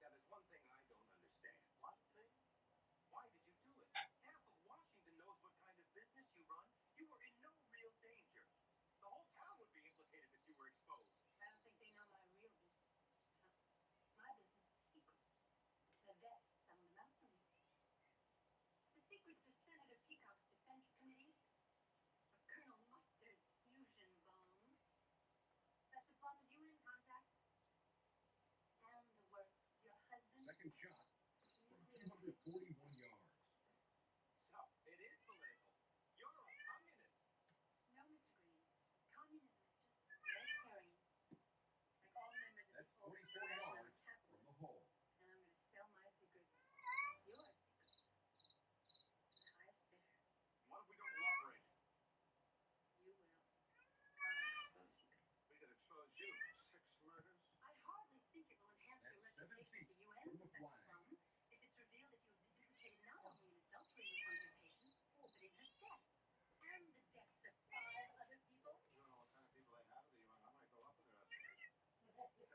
S2: there's one thing I don't understand. One thing? Why did you do it? Half of Washington knows what kind of business you run. You were in no real danger. The whole town would be implicated if you were exposed.
S5: I don't think they know my real business. My business is secrets. The vet found them out for me. The secrets of Senator Peacock's Defense Committee, of Colonel Mustard's fusion bomb, Professor Plum's UN contacts, and the work your husband
S1: Second shot,
S5: nuclear
S1: 241 yards.
S2: So, it is political. You're a communist.
S5: No, Mr. Green. Communism is just a red herring. Like all members of
S1: That's
S5: the folks
S1: 44
S5: I'm
S1: yards
S5: a
S1: from the
S5: capitalist,
S1: hole.
S5: and I'm going to sell my secrets, your secrets, to the highest bidder.
S2: What if we don't cooperate?
S5: You will. I'll expose you.
S2: We could expose you. 6 murders.
S5: I hardly think it will enhance your
S1: That's 7
S5: reputation
S1: feet
S5: at the UN,
S1: from the
S5: Professor
S1: flag.
S5: Plum, if it's revealed that you have been implicated not only in adultery with one of your patients, but in her death, and the deaths of 5 other people.
S2: You don't know what kind of people they have at the UN. I might go up with their estimation. There's no good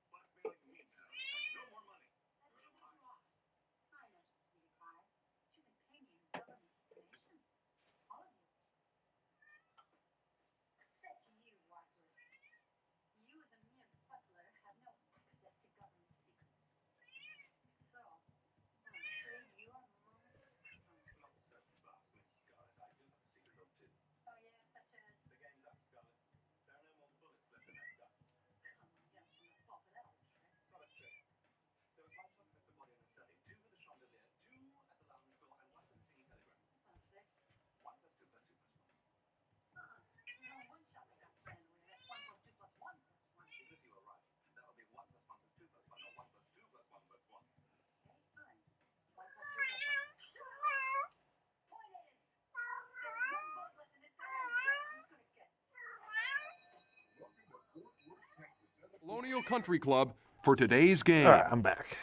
S2: blackmailing me now. And no more money.
S5: That's even wrong. I know, Sweetie Pie. You've been paying me in government information. All of you. Except you, Wadsworth. You, as a mere butler, have no access to government secrets. So, I'm afraid you are monitors from.
S2: Not certain boss, Miss Scarlet. I do have a secret room too.
S5: Oh, yeah, such as.
S2: The game's up, Scarlet. There are no more bullets left in that gun.
S5: Come on, get up from the fall for that old trick.
S2: It's not a trick. There was 1 shot of Mr. Body in the study, 2 with the chandelier, 2 at the lounge door, and 1 with the singing telegram.
S5: That's on 6.
S2: 1 plus 2 plus 2 plus 1.
S5: No, one shot I got chandelier. That's 1 plus 2 plus 1 plus 1.
S2: Even if you were right, that would be 1 plus 1 plus 2 plus 1, or 1 plus 2 plus 1 plus 1.
S5: Okay, fine. 1 plus 2 plus 1. Point is, there's 1 bullet left in this gun, and guess who's gonna get it?
S1: Welcome to Fort Worth, Texas. and the
S3: Colonial Country Club for today's game.
S4: All right, I'm back.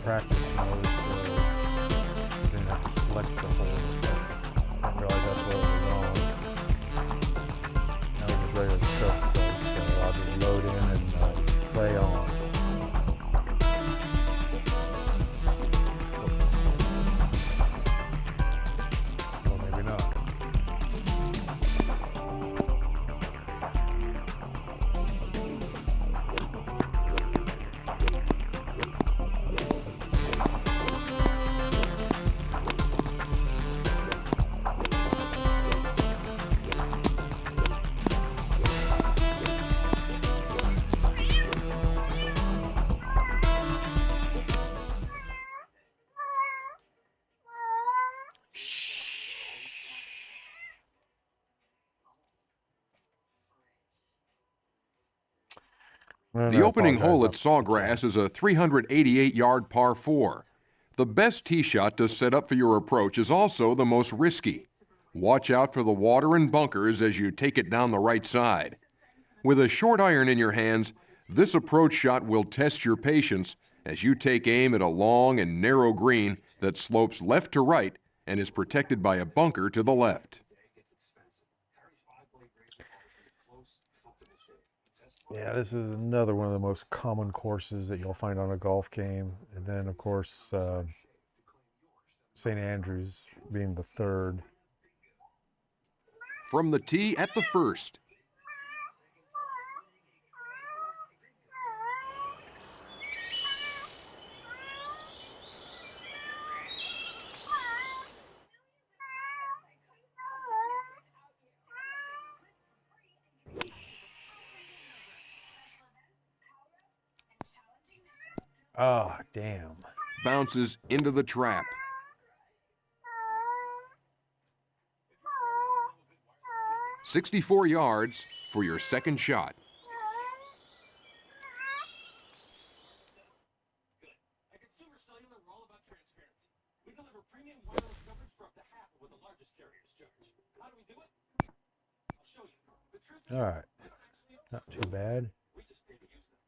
S4: practice mode, so I didn't have to select the holes. I didn't realize that's where it was on. Now we're just ready to start though, so I'll just load in and play on. Well, maybe not.
S3: The
S4: I
S3: opening
S4: apologize
S3: hole at
S4: about
S3: Sawgrass is a 388-yard par 4. The best tee shot to set up for your approach is also the most risky. Watch out for the water and bunkers as you take it down the right side. With a short iron in your hands, this approach shot will test your patience as you take aim at a long and narrow green that slopes left to right and is protected by a bunker to the left.
S4: Yeah, this is another one of the most common courses that you'll find on a golf game. And then, of course, St. Andrews being the third.
S3: From the tee at the first.
S4: Ah, damn.
S3: Bounces into the trap. "64 yards for your second shot."
S1: At Consumer Cellular, we're all about transparency. We deliver premium wireless coverage for up to half of what the largest carriers charge. How do we do it? I'll show you. The truth is,
S4: All right.
S1: we don't actually own
S4: Not too bad.
S1: we just pay to use them.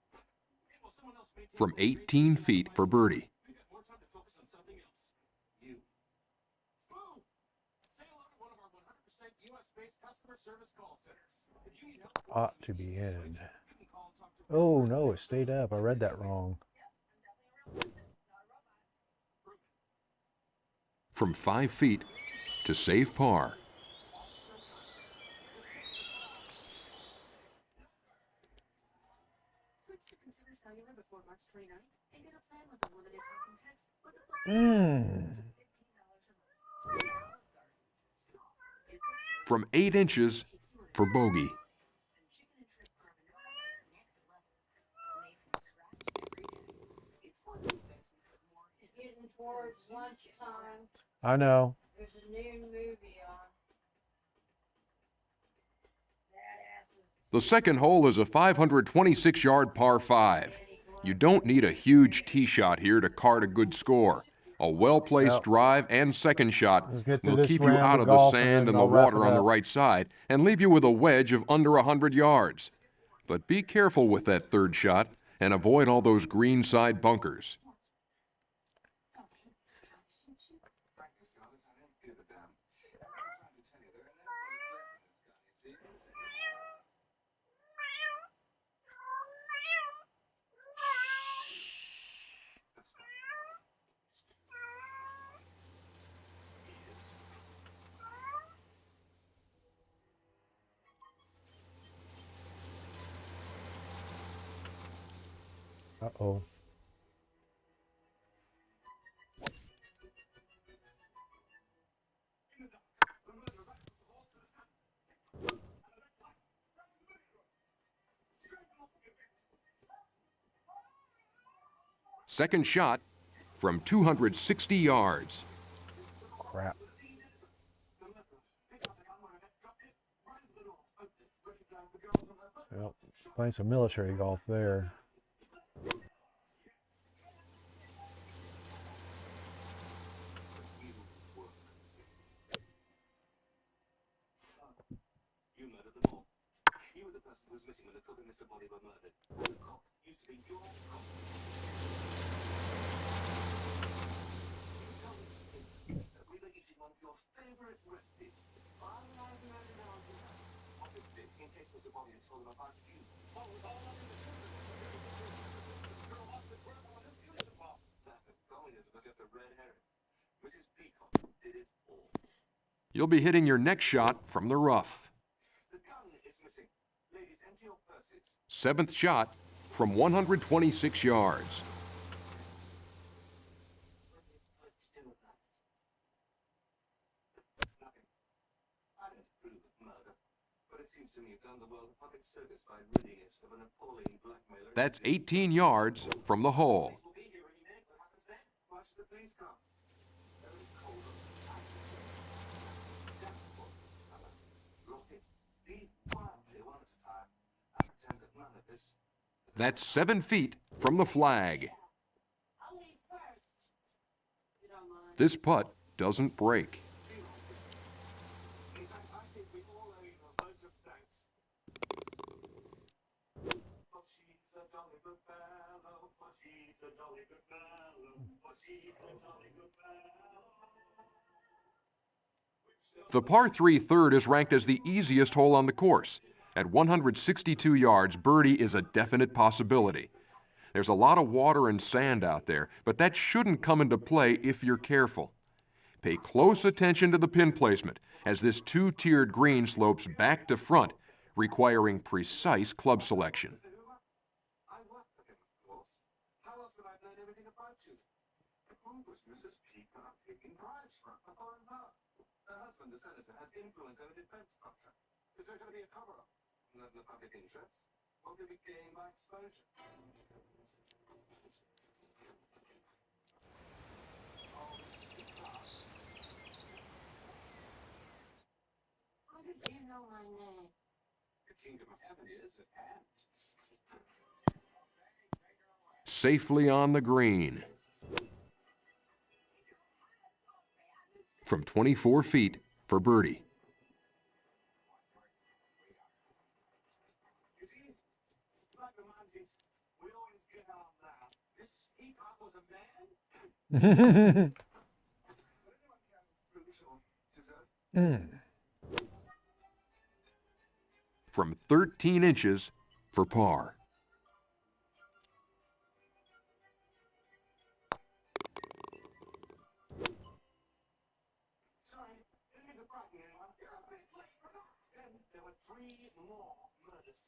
S1: And while someone else maintains
S3: From
S1: the great
S3: 18
S1: use of
S3: feet
S1: our
S3: for
S1: wireless,
S3: birdie.
S1: we've got more time to focus on something else. You. Boom! Say hello to one of our 100% US-based customer service call centers. If you need help,
S4: Ought to be in.
S1: you can call and talk to
S4: Oh, no, it stayed up. I read that wrong.
S3: From 5 feet to save par.
S5: Switch to Consumer Cellular before March 29th and get a plan with unlimited talking text with the $15 a month.
S3: From 8 inches for bogey.
S5: Chicken and shrimp carbonara, next level. Made from scratch every day. It's one of those bets we put more in.
S6: Getting towards lunchtime.
S4: I know.
S6: There's a new movie on. Badasses.
S3: The second hole is a 526-yard par 5. You don't need a huge tee shot here to card a good score. A well-placed
S4: Well,
S3: drive and second shot
S4: let's get through
S3: will
S4: this
S3: keep you
S4: round
S3: out
S4: of
S3: of the
S4: golf and
S3: sand
S4: then
S3: and the
S4: I'll wrap
S3: water
S4: it
S3: on the
S4: up.
S3: right side and leave you with a wedge of under 100 yards. But be careful with that third shot and avoid all those green side bunkers.
S4: Uh-oh.
S3: Second shot from 260 yards.
S4: Crap. Well, playing some military golf there.
S1: You murdered them all. You were the person who was missing when the cook and Mr. Body were murdered. The cook used to be your cook. of your favorite recipes. Obviously, in case Mr. Bobby had told him about you. So it was all up in the girl lost its word on the future pop. Communism was just a red herring. Mrs. Peacock did it all.
S3: You'll be hitting your next shot from the rough.
S1: The gun is missing. Ladies, empty your purses.
S3: Seventh shot from 126 yards.
S1: What are you supposed to do about it? Nothing. I don't approve of murder. But it seems to me you've done the world a public service by ridding it of an appalling blackmailer.
S3: That's 18 yards from the hole.
S1: Police will be here any minute. What happens then? Why should the police come? There is cold and ice. Step forth to the cellar. Lock it. Leave quietly one at a time. I pretend that none of this.
S3: That's 7 feet from the flag.
S6: I'll leave first. You don't mind.
S3: This putt doesn't break.
S1: In fact, I think we all owe you loads of thanks. For she's a jolly good fellow. For she's a jolly good fellow. For she's a jolly good fellow.
S3: The par 3 third is ranked as the easiest hole on the course. At 162 yards, birdie is a definite possibility. There's a lot of water and sand out there, but that shouldn't come into play if you're careful. Pay close attention to the pin placement, as this two-tiered green slopes back to front, requiring precise club selection.
S1: Mr. Hoover, I work for him, of course. How else would I know everything about you? Who was Mrs. Peacock taking bribes from her foreign power? Her husband, the senator, has influence over defense contracts. Is there going to be a cover-up? Not in the public interest. What will be gained by exposure?
S6: How did you know my name?
S1: The kingdom of heaven is at hand.
S3: Safely on the green. From 24 feet for birdie.
S1: You see, like the Monties, we always get on now. Mrs. Peacock was a man? Would anyone care fruit or dessert?
S3: From 13 inches for par.
S1: Sorry, didn't mean to frighten anyone. You're a bit late for that. Then there were 3 more murders.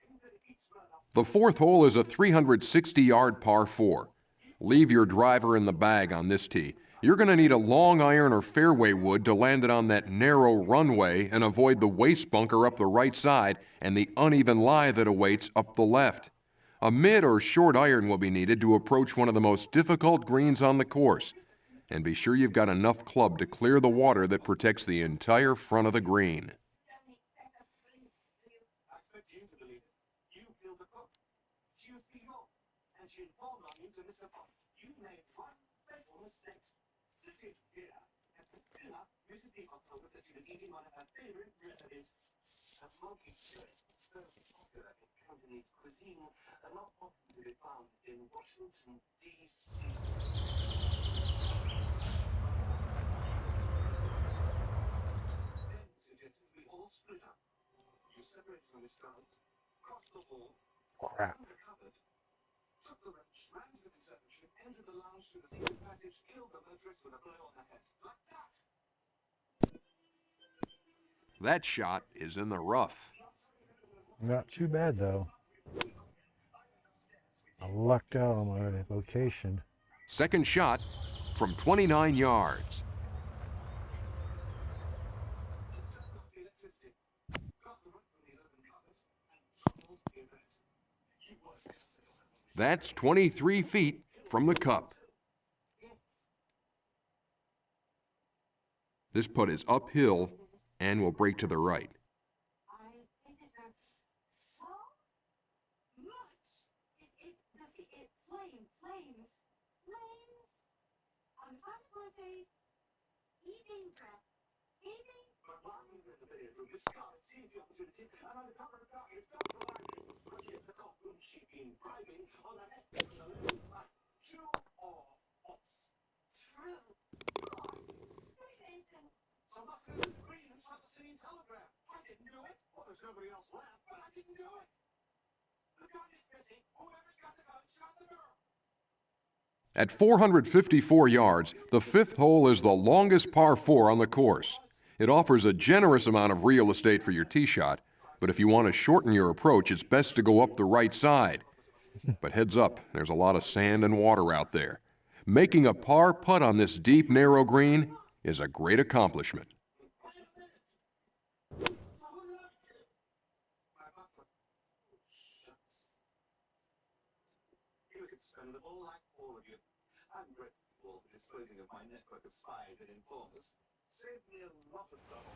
S1: Into each murder.
S3: The fourth hole is a 360-yard par 4. Leave your driver in the bag on this tee. You're going to need a long iron or fairway wood to land it on that narrow runway and avoid the waste bunker up the right side and the uneven lie that awaits up the left. A mid or short iron will be needed to approach one of the most difficult greens on the course. And be sure you've got enough club to clear the water that protects the entire front of the green.
S1: I expect you to believe it. You killed the cook. She was Peacock, and she informed on you to Mr. Bond. You made one fatal mistake. Sitting here at the dinner, Mrs. Peacock told us that she was eating one of her favorite recipes. A monkey chili, so popular in Cantonese cuisine, and not often to be found in Washington, D.C. Then suggested we all split up. You separate from this guy, cross the hall,
S4: Crap.
S1: found the cupboard, took the wrench, ran to the conservatory, entered the lounge through the secret passage, killed the motorist with a blow on the head. Like that.
S3: That shot is in the rough.
S4: Not too bad, though. I lucked out on my location.
S3: Second shot from 29 yards.
S1: Turned off the electricity, got the rope from the open cupboard, and troubled the event. You worked.
S3: That's 23 feet from the cup. This putt is uphill and will break to the right.
S6: I hated her so much. It flames. On the side of my face, heaving breath.
S1: But while we were in the bedroom, Miss Scarlett seized the opportunity, and under cover of darkness, dumped the line into the footy of the cock whom she'd been bribing on the neck of the left side. True or false?
S6: True.
S1: I must have hit the green and shot the City Telegraph. I didn't do it. Well, there's nobody else left, but I didn't do it. The gun is missing. Whoever's got the gun shot the girl.
S3: At 454 yards, the fifth hole is the longest par 4 on the course. It offers a generous amount of real estate for your tee shot, but if you want to shorten your approach, it's best to go up the right side. But heads up, there's a lot of sand and water out there. Making a par putt on this deep, narrow green is a great accomplishment.
S1: He was expendable like all of you. I'm grateful for disposing of my network of spies and informers. Saved me a lot of trouble.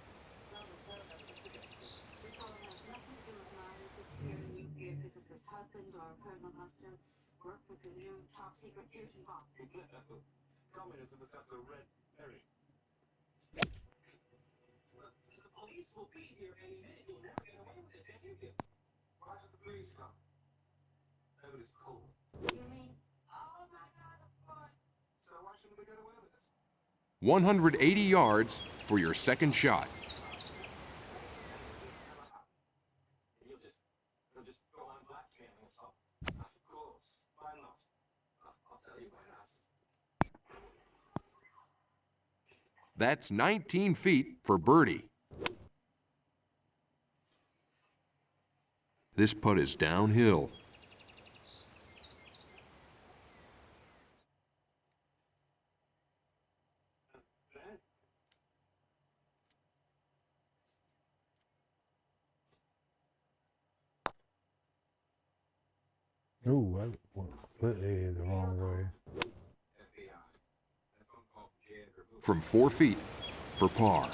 S1: Now there's no evidence against me.
S5: This all has nothing to do with my disappearing nuclear physicist husband or Colonel Mustard's work with the new top-secret fusion bomb.
S1: Communism is just a red herring. The police will be here any minute. You'll never get away with this, if you do. Why should the police come? Nobody's cold.
S5: You mean, oh my God, of course.
S1: So why shouldn't we get away with it?
S3: 180 yards for your second shot.
S1: You'll just go on blackmailing us all. Of course. Why not? I'll tell you why not.
S3: That's 19 feet for birdie. This putt is downhill.
S4: Ooh, I put A the wrong way.
S3: From 4 feet for par.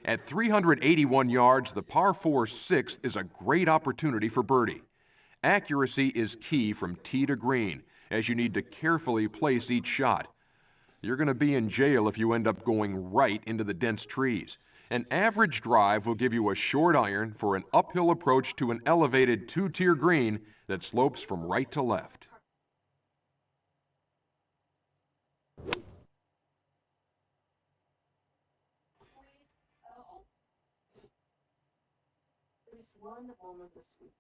S3: At 381 yards, the par 4 sixth is a great opportunity for birdie. Accuracy is key from tee to green, as you need to carefully place each shot. You're going to be in jail if you end up going right into the dense trees. An average drive will give you a short iron for an uphill approach to an elevated two-tier green that slopes from right to left.
S5: At least one moment this week.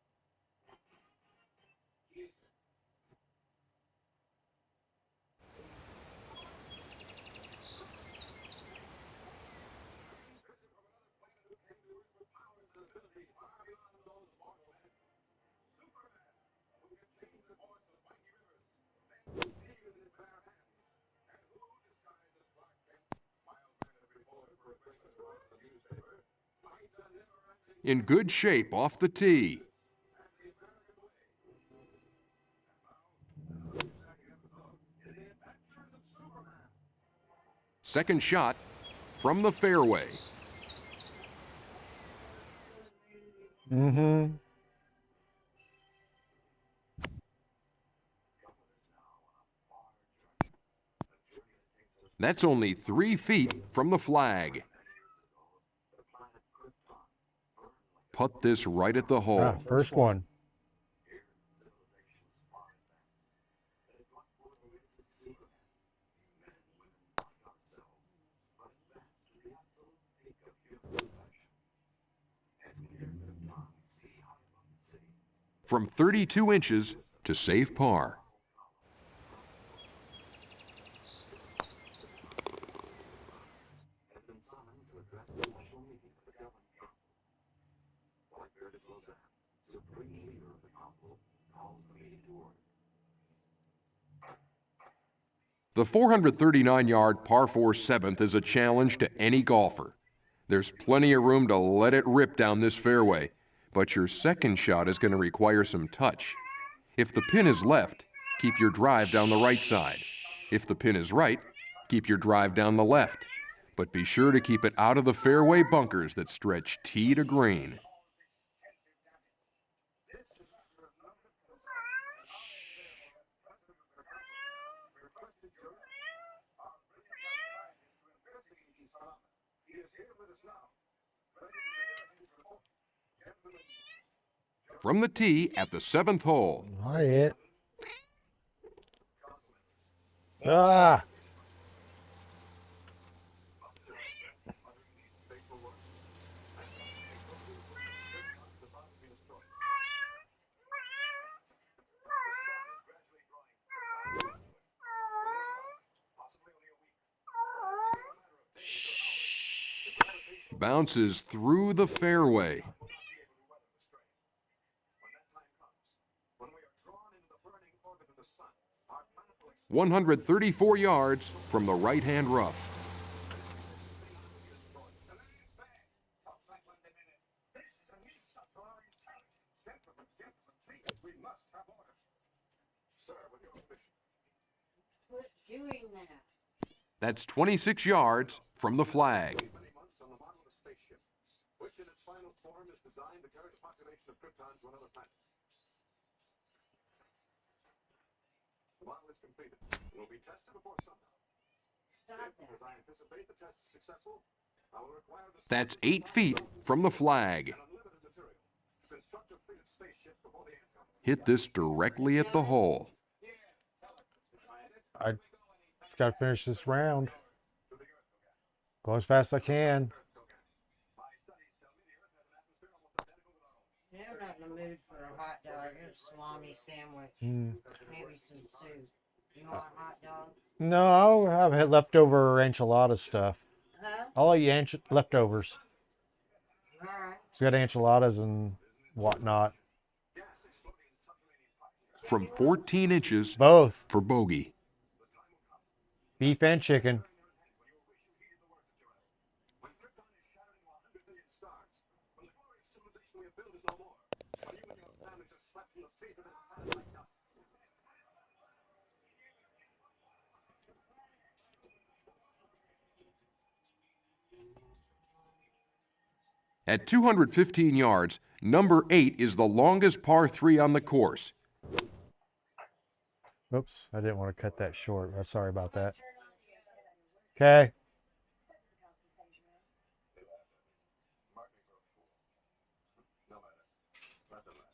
S3: In good shape off the tee. Second shot from the fairway.
S4: Mm-hmm.
S3: That's only 3 feet from the flag. Putt this right at the hole.
S4: First one.
S3: From 32 inches to save par. The 439-yard par 4 seventh is a challenge to any golfer. There's plenty of room to let it rip down this fairway, but your second shot is going to require some touch. If the pin is left, keep your drive down the right side. If the pin is right, keep your drive down the left. But be sure to keep it out of the fairway bunkers that stretch tee to green.
S1: He is here with us now.
S3: From the tee at the 7th hole.
S4: I hit. Ah!
S3: Bounces through the fairway. 134 yards from the right-hand rough.
S6: Quit doing that.
S3: That's 26 yards from the flag.
S1: Many months on the model of a spaceship, which in its final form is designed to carry the population of Krypton to another planet. The model is completed and will be tested before sundown.
S6: Stop
S1: If, as
S6: that.
S1: I anticipate the test is successful, I will require the
S3: That's 8 feet from the flag.
S1: and unlimited material to construct a fleet of spaceships before the end comes.
S3: Hit this directly at the hole.
S4: I got to finish this round. Go as fast as I can.
S6: I'm not in the mood for a hot dog and a salami sandwich.
S4: Mm.
S6: Maybe some soup. You want a hot dog?
S4: No, I'll have had leftover enchilada stuff.
S6: Huh?
S4: I'll eat leftovers.
S6: Alright.
S4: So we got enchiladas and whatnot.
S3: From 14 inches
S4: Both.
S3: for bogey.
S4: Beef and chicken.
S1: When Krypton is shattered into 100 billion stars, when the glorious civilization we have built is no more, when you and your families are swept from the face of this planet like dust.
S3: At 215 yards, number 8 is the longest par 3 on the course.
S4: Oops, I didn't want to cut that short. Sorry about that. Okay.
S1: No matter. Let them laugh.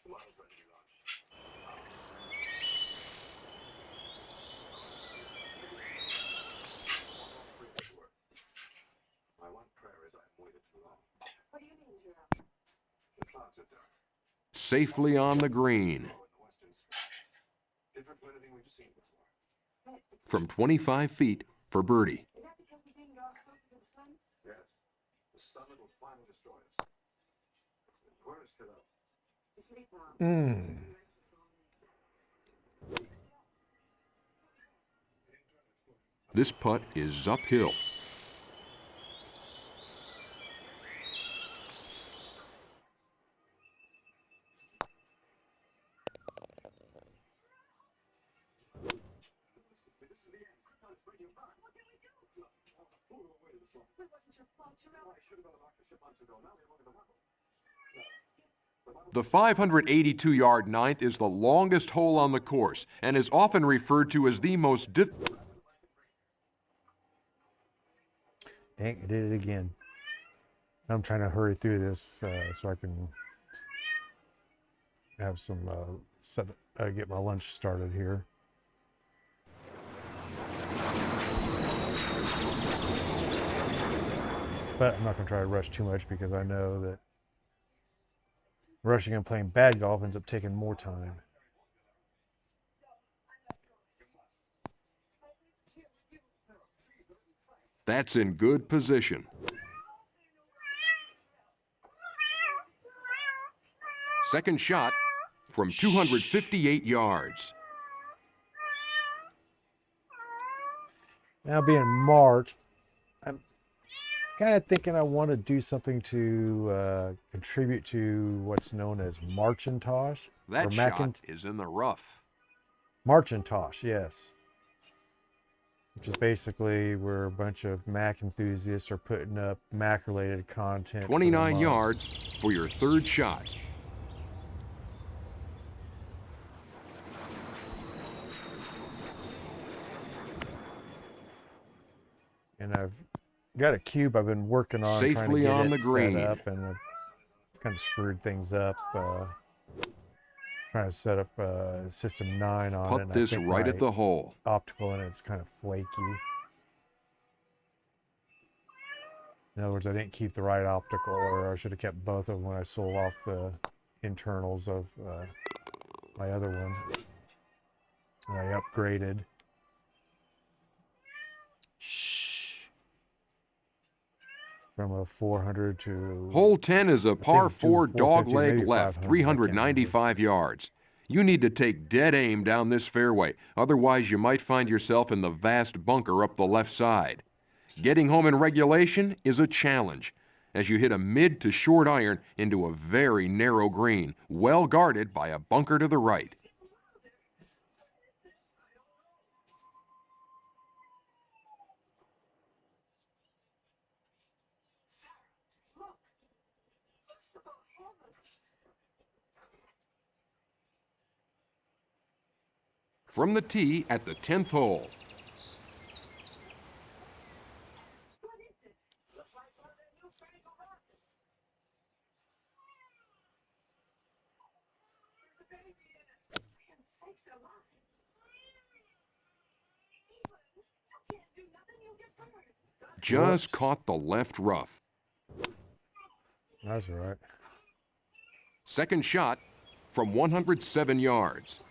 S1: The model's ready to launch. My one prayer is I've waited too long.
S5: What do you mean, Jiro?
S1: The clouds are dark.
S3: Safely on the green.
S1: Low in the western sky. Different from anything we've seen before.
S5: Hey, it's,
S3: From 25 feet for birdie.
S5: is that because we didn't draw closer to the sun?
S1: Yes. The sun that will finally destroy us. Where is Kiddo?
S5: You sleep wrong.
S4: Mm.
S3: This putt is uphill.
S1: This is the end. Krypton's breaking apart.
S5: What can we do?
S1: Who will wait this long?
S5: It wasn't your fault, Jiro.
S1: Well, I should have unlocked the ship months ago. Now we have only the model.
S3: The 582-yard ninth is the longest hole on the course and is often referred to as the most difficult.
S4: Dang, I did it again. I'm trying to hurry through this so I can have some get my lunch started here. But I'm not going to try to rush too much because I know that rushing and playing bad golf ends up taking more time.
S3: That's in good position. Second shot from 258 yards.
S4: Now being March, I'm kind of thinking I want to do something to contribute to what's known as Marcintosh.
S3: That
S4: or
S3: shot is in the rough.
S4: Marcintosh, yes. Which is basically where a bunch of Mac enthusiasts are putting up Mac-related content. for the
S3: 29
S4: month.
S3: yards for your third shot.
S4: and I've got a cube I've been working on trying to
S3: Safely
S4: get
S3: on
S4: it
S3: the green.
S4: set up, and I've kind of screwed things up. Trying to set up system 9 on it.
S3: Put
S4: And
S3: this
S4: I think
S3: right
S4: my
S3: at the hole.
S4: optical in it's kind of flaky. In other words, I didn't keep the right optical, or I should have kept both of them when I sold off the internals of my other one. And I upgraded. From a 400 to...
S3: Hole 10 is a par 4 dog
S4: 450,
S3: leg
S4: maybe
S3: left,
S4: 500, I can't remember.
S3: 395 yards. You need to take dead aim down this fairway, otherwise you might find yourself in the vast bunker up the left side. Getting home in regulation is a challenge, as you hit a mid to short iron into a very narrow green, well guarded by a bunker to the right. From the tee at the 10th hole. Just caught the left rough.
S4: That's all right.
S3: Second shot from 107 yards.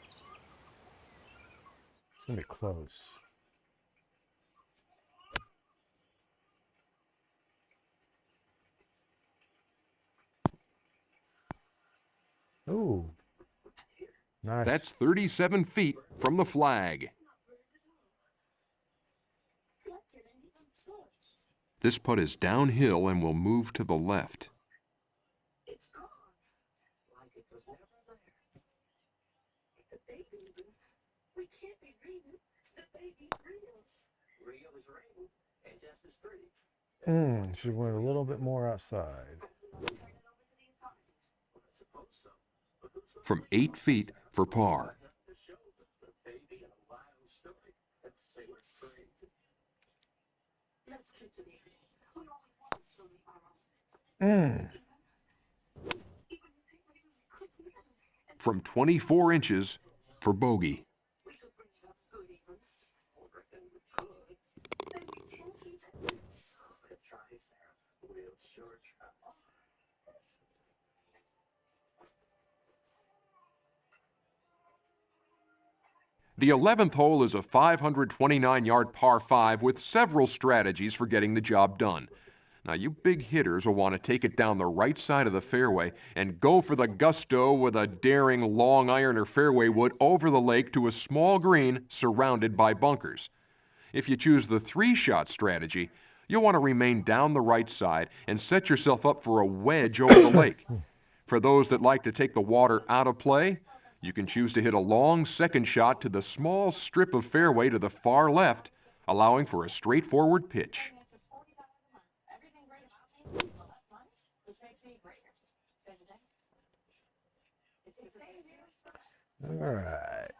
S4: It's going to be close. Ooh. Nice.
S3: That's 37 feet from the flag. This putt is downhill and will move to the left.
S1: It's gone. Like it was never there. The baby, we can't be reading. The baby's real. Real is real, and just as pretty.
S4: She went a little bit more outside.
S3: From 8 feet for par. From 24 inches for bogey. The 11th hole is a 529-yard par 5 with several strategies for getting the job done. Now, you big hitters will want to take it down the right side of the fairway and go for the gusto with a daring long iron or fairway wood over the lake to a small green surrounded by bunkers. If you choose the 3-shot strategy, you'll want to remain down the right side and set yourself up for a wedge over the lake. For those that like to take the water out of play, you can choose to hit a long second shot to the small strip of fairway to the far left, allowing for a straightforward pitch.
S4: All right.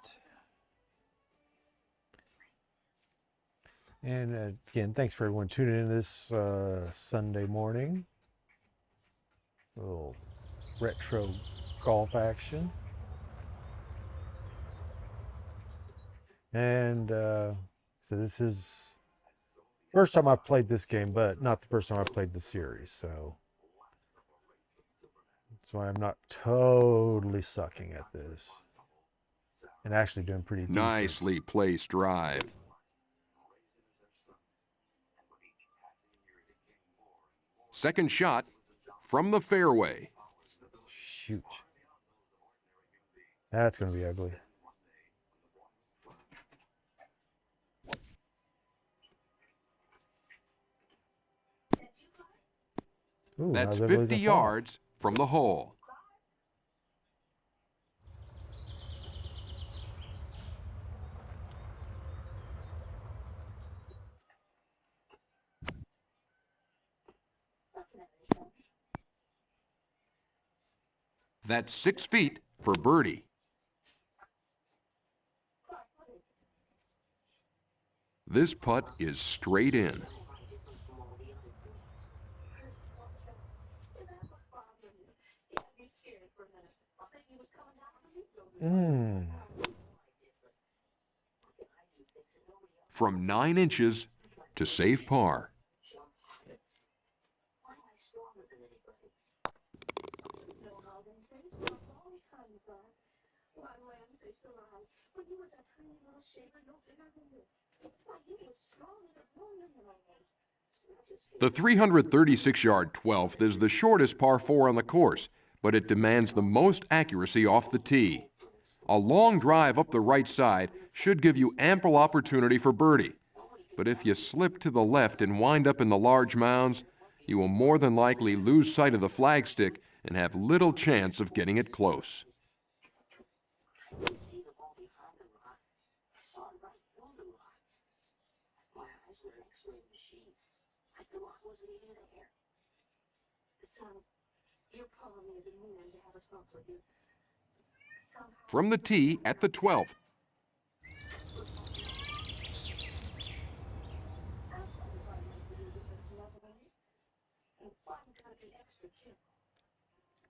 S4: And again, thanks for everyone tuning in this Sunday morning. A little retro golf action. And so this is first time I've played this game, but not the first time I've played the series. So I'm not totally sucking at this. And actually doing pretty decent.
S3: Nicely placed drive. Second shot from the fairway.
S4: Shoot. That's going to be ugly. Ooh,
S3: That's
S4: now there
S3: 50
S4: goes a
S3: yards from the hole. That's 6 feet for birdie. This putt is straight in. From 9 inches to save par. The 336-yard 12th is the shortest par 4 on the course, but it demands the most accuracy off the tee. A long drive up the right side should give you ample opportunity for birdie. But if you slip to the left and wind up in the large mounds, you will more than likely lose sight of the flagstick and have little chance of getting it close. From the tee at the 12th.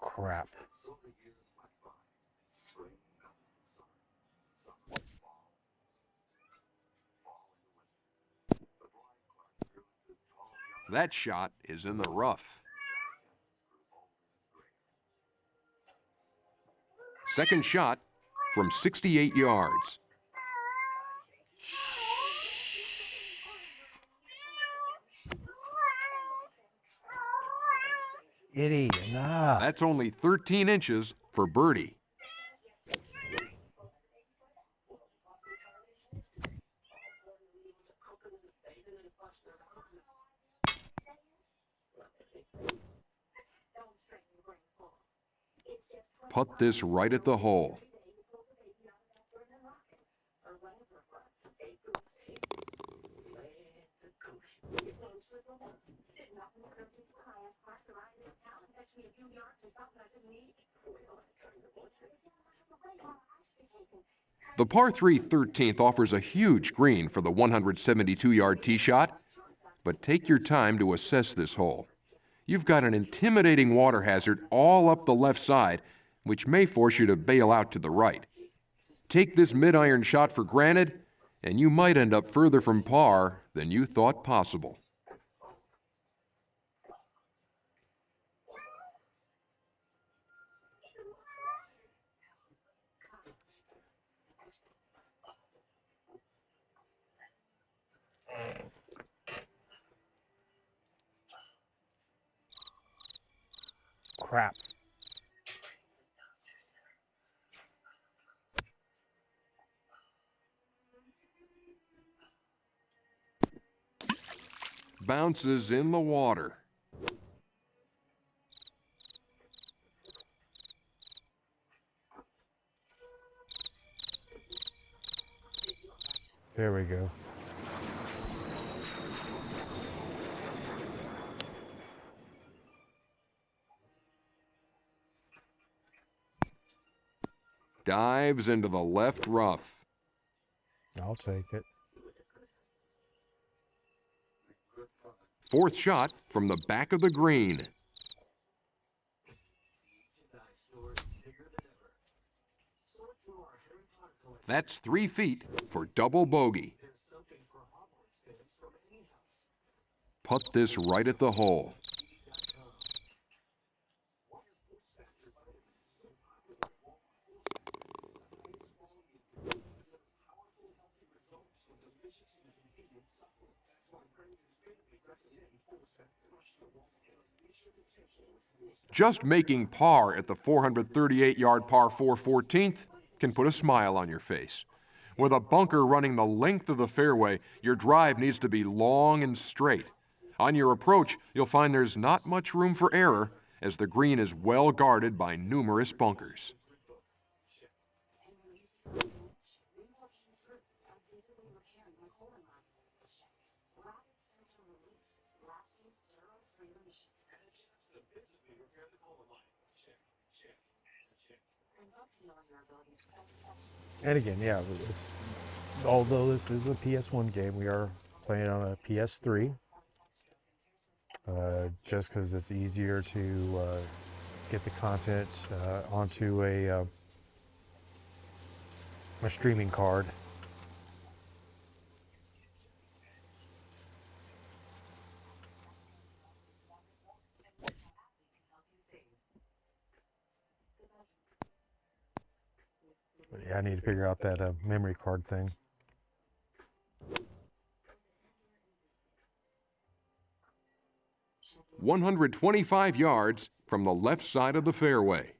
S4: Crap.
S3: That shot is in the rough. Second shot from 68 yards.
S4: Idiot, enough.
S3: That's only 13 inches for birdie. Putt this right at the hole. The par 3 13th offers a huge green for the 172-yard tee shot, but take your time to assess this hole. You've got an intimidating water hazard all up the left side, which may force you to bail out to the right. Take this mid-iron shot for granted, and you might end up further from par than you thought possible.
S4: Crap.
S3: Bounces in the water.
S4: There we go.
S3: Dives into the left rough.
S4: I'll take it.
S3: Fourth shot from the back of the green. That's 3 feet for double bogey. Putt this right at the hole. Just making par at the 438-yard par 4 14th can put a smile on your face. With a bunker running the length of the fairway, your drive needs to be long and straight. On your approach, you'll find there's not much room for error, as the green is well guarded by numerous bunkers.
S4: And again, yeah, although this is a PS1 game, we are playing on a PS3. Just because it's easier to get the content onto a my streaming card. But yeah, I need to figure out that memory card thing.
S3: "125 yards from the left side of the fairway."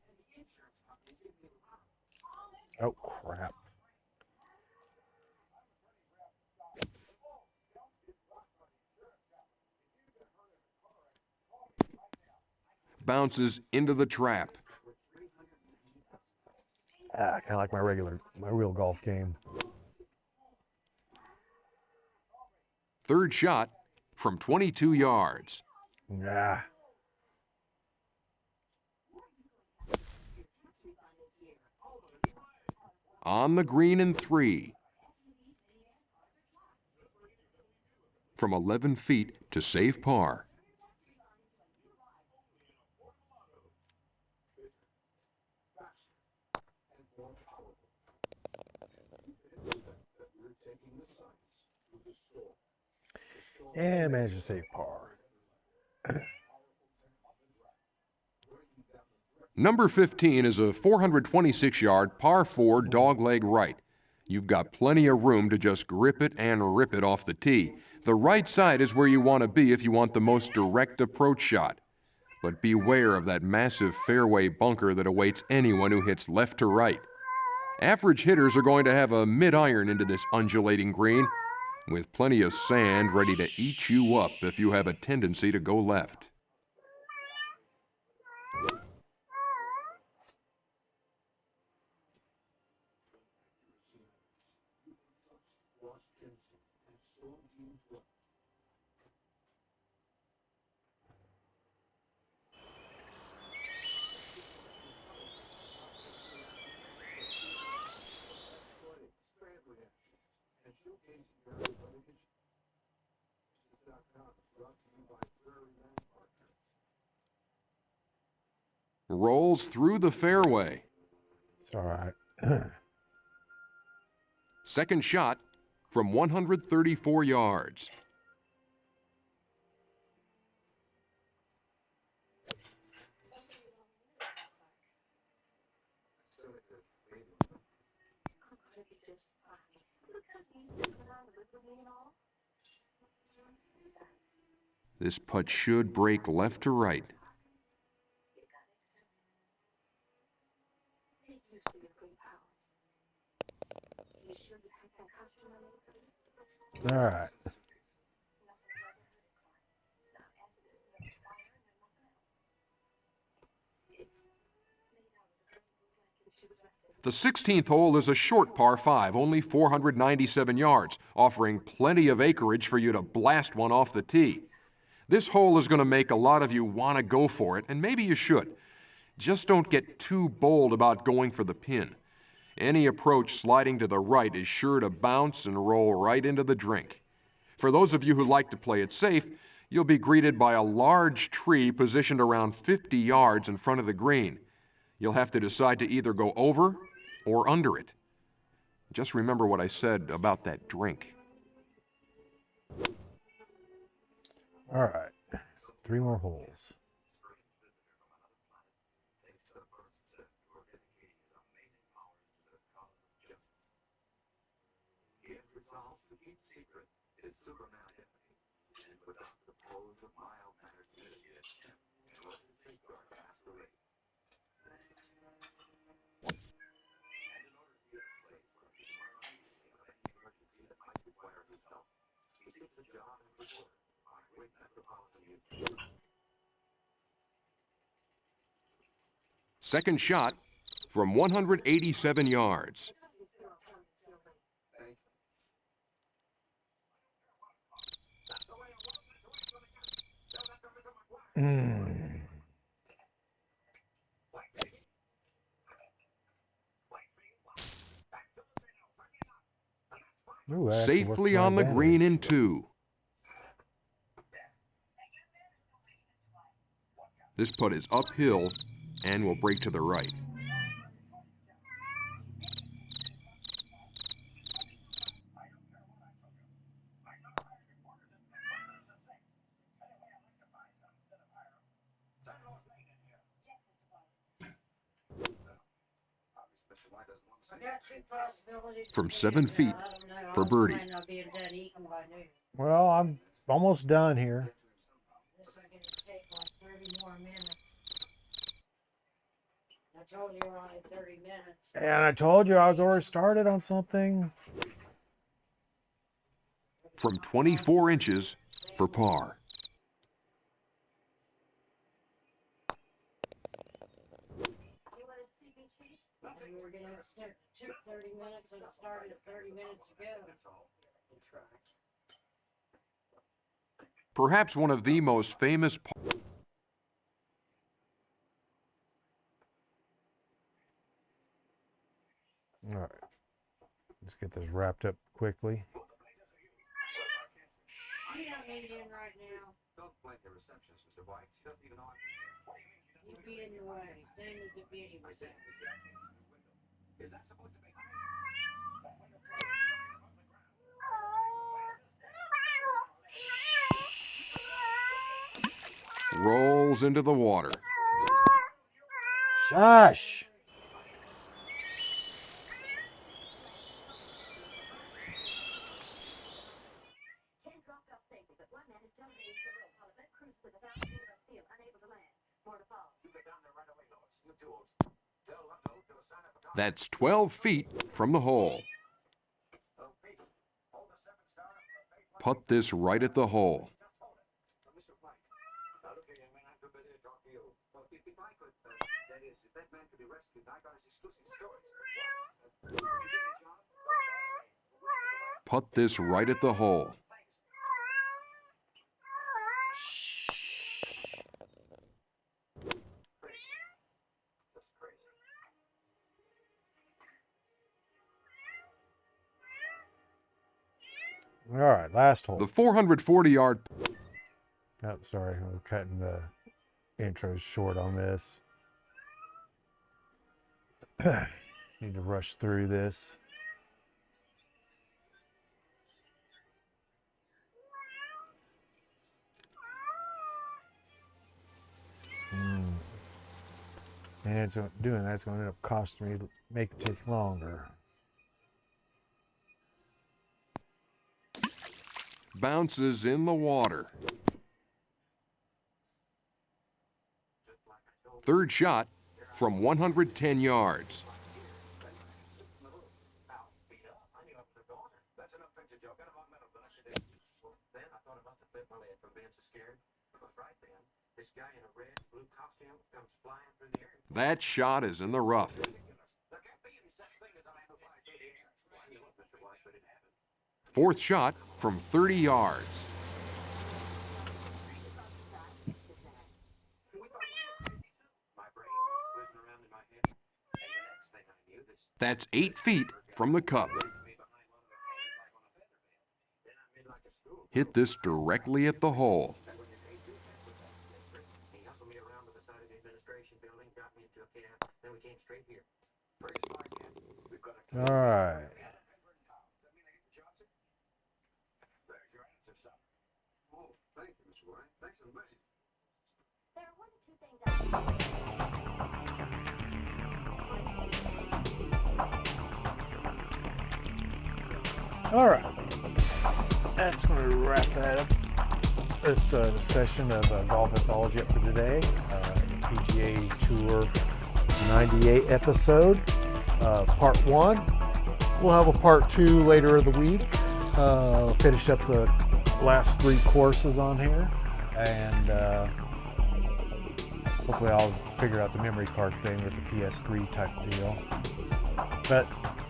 S4: Oh, crap.
S3: Bounces into the trap.
S4: Kind of like my real golf game.
S3: Third shot from 22 yards.
S4: Nah.
S3: On the green in 3. From 11 feet to save par.
S4: And managed to save par.
S3: Number 15 is a 426-yard par 4 dogleg right. You've got plenty of room to just grip it and rip it off the tee. The right side is where you want to be if you want the most direct approach shot. But beware of that massive fairway bunker that awaits anyone who hits left to right. Average hitters are going to have a mid-iron into this undulating green, with plenty of sand ready to eat you up if you have a tendency to go left. Rolls through the fairway.
S4: It's all right.
S3: Second shot from 134 yards. This putt should break left to right.
S4: All right.
S3: The 16th hole is a short par 5, only 497 yards, offering plenty of acreage for you to blast one off the tee. This hole is going to make a lot of you want to go for it, and maybe you should. Just don't get too bold about going for the pin. Any approach sliding to the right is sure to bounce and roll right into the drink. For those of you who like to play it safe, you'll be greeted by a large tree positioned around 50 yards in front of the green. You'll have to decide to either go over or under it. Just remember what I said about that drink.
S4: All right. 3 more holes.
S3: Second shot from 187 yards.
S4: Ooh, that actually worked
S3: Safely
S4: to my
S3: on the
S4: advantage.
S3: green in 2. This putt is uphill and will break to the right.
S6: I got two possibilities.
S3: From 7 feet
S6: I don't know.
S3: for
S6: I
S3: birdie.
S6: might not be done eating by noon.
S4: Well, I'm almost done here.
S6: This is going to take like 30 more minutes. I told you we're only 30 minutes.
S4: And I told you I was already started on something.
S3: From 24 inches for par.
S6: And we're going to start took 30 minutes and it started 30 minutes ago.
S3: Perhaps one of the most famous
S4: All right. Let's get this wrapped up quickly.
S6: I'm not meeting right now.
S1: Don't blame the receptionist, Mr. White. She doesn't even know
S6: You'd be in the way. Same as the beauty was there.
S1: Is that supposed to be?
S3: rolls into the water.
S4: Shush!
S3: That's 12 feet from the hole. Putt this right at the hole. Putt this right at the hole.
S4: All right, last hole.
S3: The 440-yard.
S4: Oh, sorry, I'm cutting the intros short on this. Need to rush through this. And it's doing that's going to end up costing me, make it take longer.
S3: Bounces in the water. Third shot from 110 yards. That shot is in the rough. Fourth shot from 30 yards. That's 8 feet from the cup. Hit this directly at the hole.
S4: All right. All right. That's going to wrap that up. This session of Golf Anthology up for today. PGA Tour 98 episode, part 1. We'll have a part 2 later of the week. Finish up the last 3 courses on here, and hopefully I'll figure out the memory card thing with the PS3 type deal. But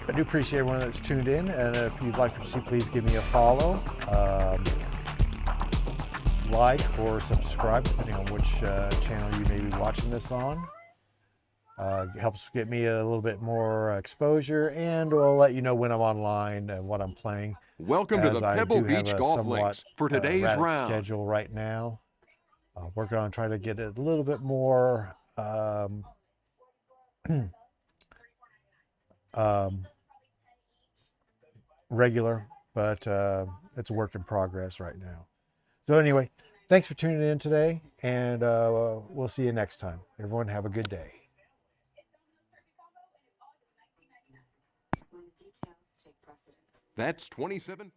S4: I do appreciate everyone that's tuned in, and if you'd like to see, please give me a follow, like or subscribe, depending on which channel you may be watching this on. It helps get me a little bit more exposure, and I'll let you know when I'm online and what I'm playing.
S3: Welcome to the Pebble Beach Golf Links for today's round.
S4: Schedule right now. Working on trying to get it a little bit more regular, but it's a work in progress right now. So anyway, thanks for tuning in today, and we'll see you next time. Everyone have a good day.
S5: details take precedence.
S3: That's 27.